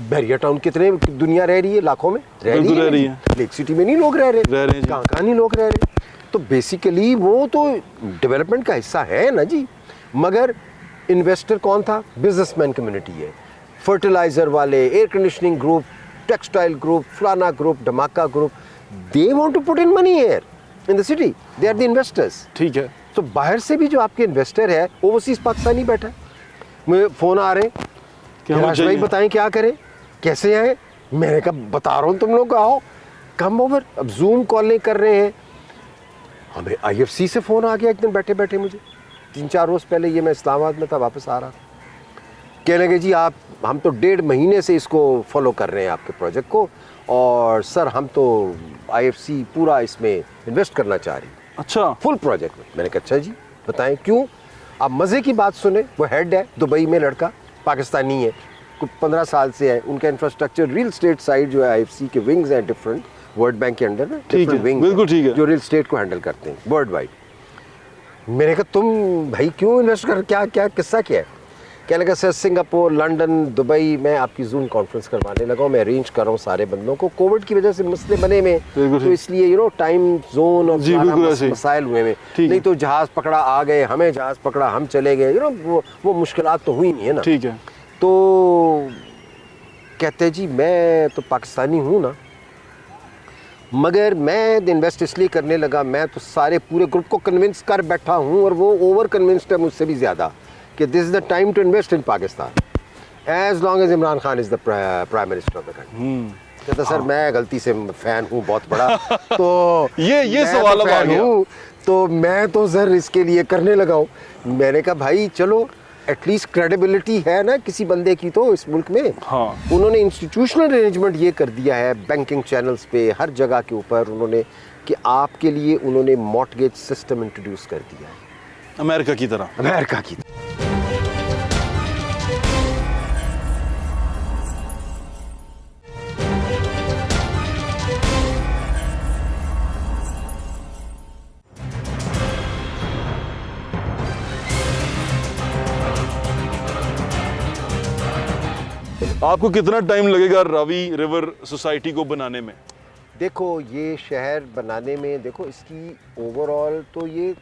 [SPEAKER 2] बैरियर टाउन कितने दुनिया रह रही है, लाखों में रह रही है। लेक सिटी में नहीं लोग रह रहे, कहाँ नहीं लोग रह रहे। तो बेसिकली वो तो डेवलपमेंट का हिस्सा है ना जी। मगर इन्वेस्टर कौन था? बिजनेसमैन कम्युनिटी है, फर्टिलाइजर वाले, air conditioning group, textile group, फलाना ग्रुप, धमाका group. They want to put in money here in the city, they are the investors.
[SPEAKER 1] ठीक है।
[SPEAKER 2] तो बाहर से भी जो आपके इन्वेस्टर है ओवरसीज पाकिस्तानी बैठा है, मुझे फोन आ रहे हैं, भाई बताएं क्या करें, कैसे आए? मैंने कहा बता रहा हूँ तुम लोग आओ, कम ओवर। अब जूम कॉलिंग कर रहे हैं। हमें IFC से फ़ोन आ गया एक दिन बैठे बैठे, मुझे 3-4 रोज़ पहले, ये मैं इस्लामाबाद में था, वापस आ रहा था। कहने लगे जी हम तो 1.5 महीने से इसको फॉलो कर रहे हैं आपके प्रोजेक्ट को, और सर हम तो IFC पूरा इसमें इन्वेस्ट करना चाह रही है।
[SPEAKER 1] अच्छा,
[SPEAKER 2] फुल प्रोजेक्ट में। मैंने कहा अच्छा जी बताएं क्यों? आप मज़े की बात सुने, वो हेड है दुबई में, लड़का पाकिस्तानी है, कुछ 15 साल से है। उनका इंफ्रास्ट्रक्चर रियल स्टेट साइड जो है, IFC के विंग्स हैं डिफरेंट, वर्ल्ड बैंक के अंडर में डिफरेंट विंग,
[SPEAKER 1] बिल्कुल ठीक है,
[SPEAKER 2] जो रियल स्टेट को हैंडल करते हैं वर्ल्ड वाइड। मैंने कहा तुम भाई क्यों इन्वेस्ट कर, क्या क्या किस्सा क्या है? कहने लगा सर सिंगापुर, लंदन, दुबई में आपकी जूम कॉन्फ्रेंस करवाने लगा हूँ, मैं अरेंज कर रहा हूँ सारे बंदों को। कोविड की वजह से मसले बने में, तो इसलिए टाइम जोन और मसाइल हुए में, नहीं तो जहाज़ पकड़ा आ गए, हमें जहाज़ पकड़ा हम चले गए, वो मुश्किलात तो हुई नहीं है ना।
[SPEAKER 1] ठीक है।
[SPEAKER 2] तो कहते जी मैं तो पाकिस्तानी हूँ ना, मगर मैं इन्वेस्ट इसलिए करने लगा, मैं तो सारे पूरे ग्रुप को कन्विंस कर बैठा हूँ, और वो ओवर कन्विंस्ड है मुझसे भी ज़्यादा, कि this is the time to invest in Pakistan as long as Imran Khan is the prime minister of the country. कहता सर मैं गलती से फ़ैन हूँ बहुत बड़ा, तो
[SPEAKER 1] ये सवाल आ गया,
[SPEAKER 2] तो मैं तो सर इसके लिए करने लगा हूँ। मैंने कहा भाई चलो एटलीस्ट क्रेडिबिलिटी है ना किसी बंदे की तो इस मुल्क में।
[SPEAKER 1] हाँ।
[SPEAKER 2] उन्होंने इंस्टीट्यूशनल अरेंजमेंट ये कर दिया है बैंकिंग चैनल्स पे, हर जगह के ऊपर उन्होंने, कि आपके लिए उन्होंने मॉर्टगेज सिस्टम इंट्रोड्यूस कर दिया है,
[SPEAKER 1] अमेरिका की तरह।
[SPEAKER 2] अमेरिका की तरह।
[SPEAKER 1] आपको कितना टाइम लगेगा रावी रिवर सोसाइटी को बनाने में?
[SPEAKER 2] देखो ये शहर बनाने में, देखो इसकी ओवरऑल तो ये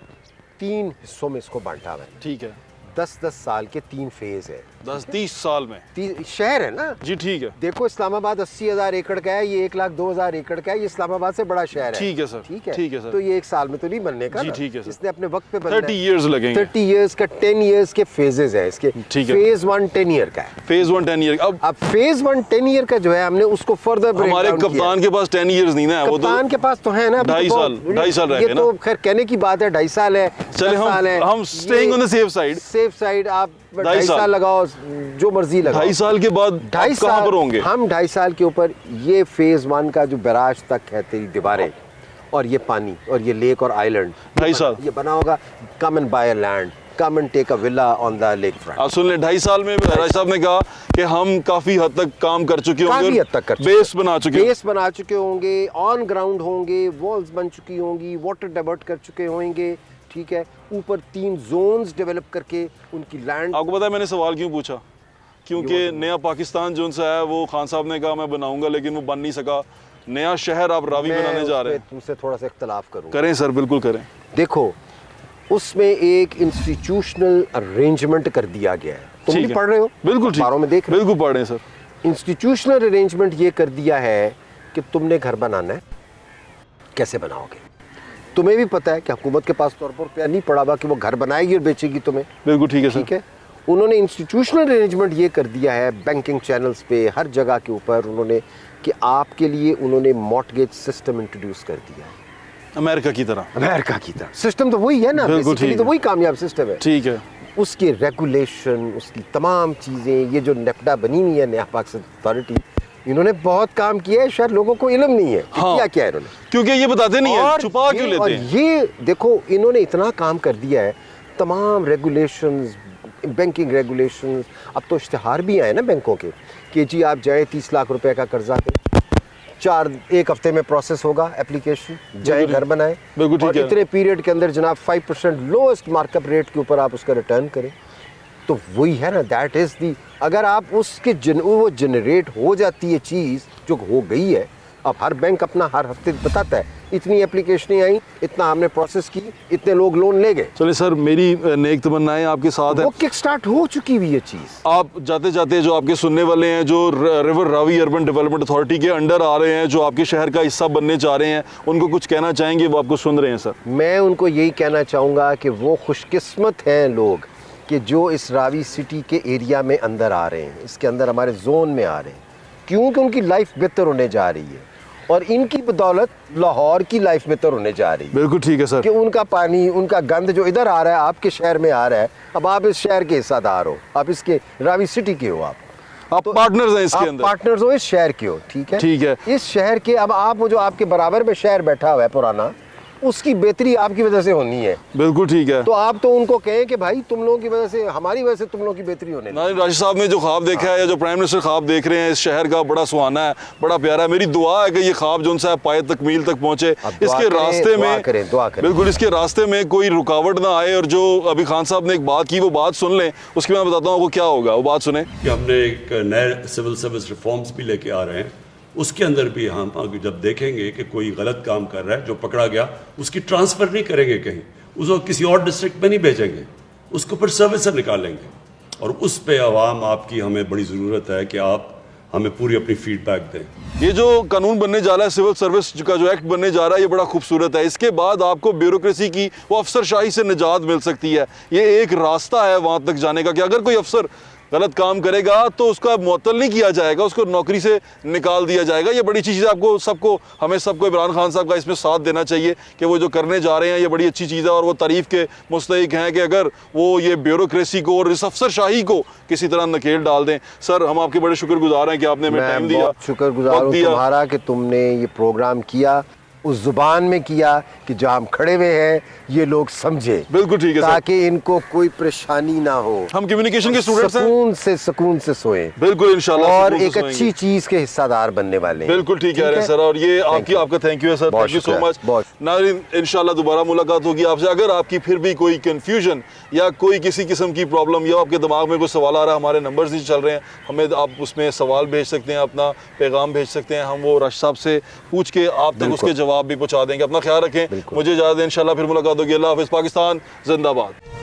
[SPEAKER 2] 3 हिस्सों में इसको बांटा हुआ है।
[SPEAKER 1] ठीक है।
[SPEAKER 2] 10-10 साल के 3 फेज है।
[SPEAKER 1] 10-30 साल में
[SPEAKER 2] शहर है ना
[SPEAKER 1] जी। ठीक है।
[SPEAKER 2] देखो इस्लामाबाद 80,000 एकड़ का है, ये 1,02,000 एकड़ का है, ये इस्लामाबाद से बड़ा शहर है।
[SPEAKER 1] ठीक है सर,
[SPEAKER 2] ठीक है,
[SPEAKER 1] ठीक है सर।
[SPEAKER 2] तो ये 1 साल में तो नहीं बनने का
[SPEAKER 1] जी,
[SPEAKER 2] ना।
[SPEAKER 1] ठीक है सर।
[SPEAKER 2] इसने अपने वक्त पे बनना है।
[SPEAKER 1] 30 इयर्स लगेंगे।
[SPEAKER 2] 30 इयर्स का 10 इयर्स के फेजेस है इसके।
[SPEAKER 1] ठीक है।
[SPEAKER 2] फेज 1 10 ईयर का है।
[SPEAKER 1] Phase 1 10 year.
[SPEAKER 2] अब फेज 1 10 ईयर का जो है हमने उसको फर्दर
[SPEAKER 1] हमारे कप्तान के पास 10 इयर्स नहीं ना, वो तो
[SPEAKER 2] कप्तान के पास तो है ना
[SPEAKER 1] 2.5 साल रह गए ना।
[SPEAKER 2] तो खैर कहने की बात है, 2.5 साल है।
[SPEAKER 1] चले हम staying on the safe side.
[SPEAKER 2] Safe side आप 2.5 साल लगाओ, जो मर्जी लगाओ।
[SPEAKER 1] 2.5 साल के बाद
[SPEAKER 2] 2.5
[SPEAKER 1] कहाँ पर होंगे?
[SPEAKER 2] हम 2.5 साल के ऊपर ये फेज 1 का जो बैराज तक है तेरी दीवारें, और ये पानी और ये लेक और आइलैंड
[SPEAKER 1] 2.5 साल
[SPEAKER 2] ये बना होगा, come and buy a land, come and take a villa on the lake front.
[SPEAKER 1] आप सुन लें, 2.5 साल में राज साहब ने कहा कि हम काफी हद तक काम कर चुके होंगे,
[SPEAKER 2] काफी हद तक कर चुके,
[SPEAKER 1] बेस बना चुके
[SPEAKER 2] बेस बना चुके होंगे, ऑन ग्राउंड होंगे, वॉल्स बन चुकी होंगी, वाटर डाइवर्ट कर चुके होंगे, ठीक है, ऊपर 3 जोन्स डेवलप करके उनकी लैंड।
[SPEAKER 1] आपको पता है मैंने सवाल क्यों पूछा? क्योंकि नया पाकिस्तान जो सा है वो खान साहब ने कहा मैं बनाऊंगा, लेकिन वो बन नहीं सका। नया शहर आप रावी बनाने जा रहे हैं।
[SPEAKER 2] तुमसे थोड़ा सा इख्तलाफ करूं।
[SPEAKER 1] करें सर, बिल्कुल करें।
[SPEAKER 2] देखो, उसमें एक इंस्टीट्यूशनल अरेंजमेंट कर दिया गया है, तुम
[SPEAKER 1] ठीक
[SPEAKER 2] भी
[SPEAKER 1] है।
[SPEAKER 2] पढ़ रहे हो,
[SPEAKER 1] बिल्कुल ठीक,
[SPEAKER 2] अखबारों में देख रहे हो।
[SPEAKER 1] बिल्कुल पढ़ रहे हैं सर।
[SPEAKER 2] इंस्टीट्यूशनल अरेंजमेंट ये कर दिया है कि तुमने घर बनाना है, कैसे बनाओगे? तुम्हें भी पता है कि हुकूमत के पास तौर पर नहीं पड़ा हुआ कि वो घर बनाएगी और बेचेगी तुम्हें,
[SPEAKER 1] बिल्कुल ठीक है सर।
[SPEAKER 2] ठीक है। उन्होंने इंस्टीट्यूशनल अरेंजमेंट ये कर दिया है बैंकिंग चैनल्स पे, हर जगह के ऊपर उन्होंने, कि आपके लिए उन्होंने मॉर्टगेज सिस्टम इंट्रोड्यूस कर दिया है,
[SPEAKER 1] अमेरिका की तरह।
[SPEAKER 2] अमेरिका की तरह। सिस्टम तो वही है ना,
[SPEAKER 1] बिल्कुल
[SPEAKER 2] बेसिकली
[SPEAKER 1] ठीक
[SPEAKER 2] तो
[SPEAKER 1] है।
[SPEAKER 2] वही कामयाब सिस्टम है।
[SPEAKER 1] ठीक है।
[SPEAKER 2] उसके रेगुलेशन, उसकी तमाम चीज़ें, ये जो नेफ्टा बनी हुई है नया पाकिस्तान अथॉरिटी, इन्होंने बहुत काम किया है, शायद लोगों को इल्म नहीं है कि
[SPEAKER 1] हाँ।
[SPEAKER 2] क्या क्या है इन्होंने,
[SPEAKER 1] क्योंकि ये बताते नहीं है, छुपा क्यों लेते हैं?
[SPEAKER 2] ये देखो, इन्होंने इतना काम कर दिया है, तमाम रेगुलेशंस, बैंकिंग रेगुलेशंस। अब तो इश्तिहार भी आए ना बैंकों के कि जी आप जाए 30 लाख रुपए का कर्जा दें, 1 हफ्ते में प्रोसेस होगा एप्लीकेशन, जाए घर बनाए,
[SPEAKER 1] बिल्कुल ठीक
[SPEAKER 2] और
[SPEAKER 1] है।
[SPEAKER 2] इतने पीरियड के अंदर जनाब 5% लोएस्ट मार्कअप रेट के ऊपर आप उसका रिटर्न करें। तो वही है ना, दैट इज़ दी, अगर आप उसके वो जनरेट हो जाती है चीज़ जो हो गई है। अब हर बैंक अपना हर हफ्ते बताता है इतनी एप्लीकेशनें आई, इतना हमने प्रोसेस की, इतने लोग लोन ले गए।
[SPEAKER 1] चलिए सर, मेरी नेक तमन्नाएं आपके साथ है।
[SPEAKER 2] वो किक स्टार्ट हो चुकी हुई ये चीज़।
[SPEAKER 1] आप जाते जाते जो आपके सुनने वाले हैं, जो river Ravi urban development authority के अंडर आ रहे हैं, जो आपके शहर का हिस्सा बनने जा रहे हैं, उनको कुछ कहना चाहेंगे? वो आपको सुन रहे हैं सर।
[SPEAKER 2] मैं उनको यही कहना चाहूँगा कि वो खुशकिस्मत हैं लोग कि जो इस रावी सिटी के एरिया में अंदर आ रहे हैं, इसके अंदर हमारे जोन में आ रहे हैं, क्योंकि उनकी लाइफ बेहतर होने जा रही है और इनकी बदौलत लाहौर की लाइफ बेहतर होने जा रही है।
[SPEAKER 1] बिल्कुल ठीक है सर।
[SPEAKER 2] कि उनका पानी, उनका गंद जो इधर आ रहा है, आपके शहर में आ रहा है, अब आप इस शहर के हिस्सादार हो, आप इसके रावी सिटी के हो,
[SPEAKER 1] आप पार्टनर्स हैं इसके
[SPEAKER 2] आप
[SPEAKER 1] अंदर।
[SPEAKER 2] पार्टनर्स हो इस शहर के हो, ठीक है।
[SPEAKER 1] ठीक है।
[SPEAKER 2] इस शहर के, अब आप वो जो आपके बराबर में शहर बैठा हुआ है पुराना, उसकी बेहतरी आपकी वजह से होनी है।
[SPEAKER 1] बिल्कुल ठीक है।
[SPEAKER 2] तो आप तो उनको कहें कि भाई तुम लोगों की वजह से, हमारी वजह से तुम लोगों की बेहतरी होने
[SPEAKER 1] ना, राशिद साहब ने जो ख्वाब देखा है, या जो प्राइम मिनिस्टर ख्वाब देख रहे हैं, इस शहर का बड़ा सुहाना है, बड़ा प्यारा है। मेरी दुआ है कि ये ख्वाब जो सा है पाए तकमील तक पहुंचे। इसके रास्ते में
[SPEAKER 2] दुआ करें।
[SPEAKER 1] बिल्कुल इसके रास्ते में कोई रुकावट ना आए। और जो अभी खान साहब ने एक बात की, वो बात सुन लें, उसके मैं बताता हूँ वो क्या होगा, वो बात सुने।
[SPEAKER 3] कि हमने एक नए सिविल सर्विस रिफॉर्म्स भी लेके आ रहे हैं, उसके अंदर भी हम आगे जब देखेंगे कि कोई गलत काम कर रहा है, जो पकड़ा गया, उसकी ट्रांसफ़र नहीं करेंगे कहीं, उसको किसी और डिस्ट्रिक्ट में नहीं भेजेंगे, उसको फिर सर्विस से निकालेंगे। और उस पे आवाम आपकी हमें बड़ी ज़रूरत है कि आप हमें पूरी अपनी फीडबैक दें।
[SPEAKER 1] ये जो कानून बनने जा रहा है, सिविल सर्विस का जो एक्ट बनने जा रहा है, ये बड़ा खूबसूरत है। इसके बाद आपको ब्यूरोक्रेसी की, वो अफसरशाही से निजात मिल सकती है। ये एक रास्ता है वहाँ तक जाने का कि अगर कोई अफसर गलत काम करेगा तो उसका मुअत्तल नहीं किया जाएगा, उसको नौकरी से निकाल दिया जाएगा। ये बड़ी चीज़ है। आपको सबको, हमें सबको इमरान खान साहब का इसमें साथ देना चाहिए कि वो जो करने जा रहे हैं ये बड़ी अच्छी चीज़ है। और वो तारीफ़ के मुस्तहिक हैं कि अगर वो ये ब्यूरोक्रेसी को और इस अफसरशाही को किसी तरह नकेल डाल दें। सर, हम आपके बड़े शुक्रगुजार हैं कि आपने हमें टाइम दिया,
[SPEAKER 2] शुक्रगुजार हूँ तुम्हारा कि तुमने ये प्रोग्राम किया, उस जुबान में किया कि जहाँ हम खड़े हुए हैं ये लोग समझे।
[SPEAKER 1] बिल्कुल ठीक है सर।
[SPEAKER 2] ताकि इनको कोई परेशानी ना हो,
[SPEAKER 1] हम कम्युनिकेशन के स्टूडेंट्स हैं,
[SPEAKER 2] सुकून से सोएं।
[SPEAKER 1] बिल्कुल इंशाल्लाह,
[SPEAKER 2] और
[SPEAKER 1] सुकून से
[SPEAKER 2] एक
[SPEAKER 1] सोएंगे।
[SPEAKER 2] अच्छी चीज के हिस्सादार बनने वाले हैं।
[SPEAKER 1] बिल्कुल ठीक कह रहे हैं सर। और ये आपका थैंक यू है sir, thank you so much. नाज़रीन, इंशाल्लाह दोबारा मुलाकात होगी आपसे। अगर आपकी फिर भी कोई कंफ्यूजन या कोई किसी किस्म की प्रॉब्लम या आपके दिमाग में कोई सवाल आ रहा है, हमारे नंबर्स नहीं चल रहे हैं, हमें आप उसमें सवाल भेज सकते हैं, अपना पैगाम भेज सकते हैं। हम वो राशिद साहब से पूछ के आप तक उसके जवाब भी पहुँचा देंगे। अपना ख्याल रखें, मुझे इजाज़त दें, इंशाल्लाह फिर मुलाकात होगी। अल्लाह हाफ़िज़। पाकिस्तान जिंदाबाद।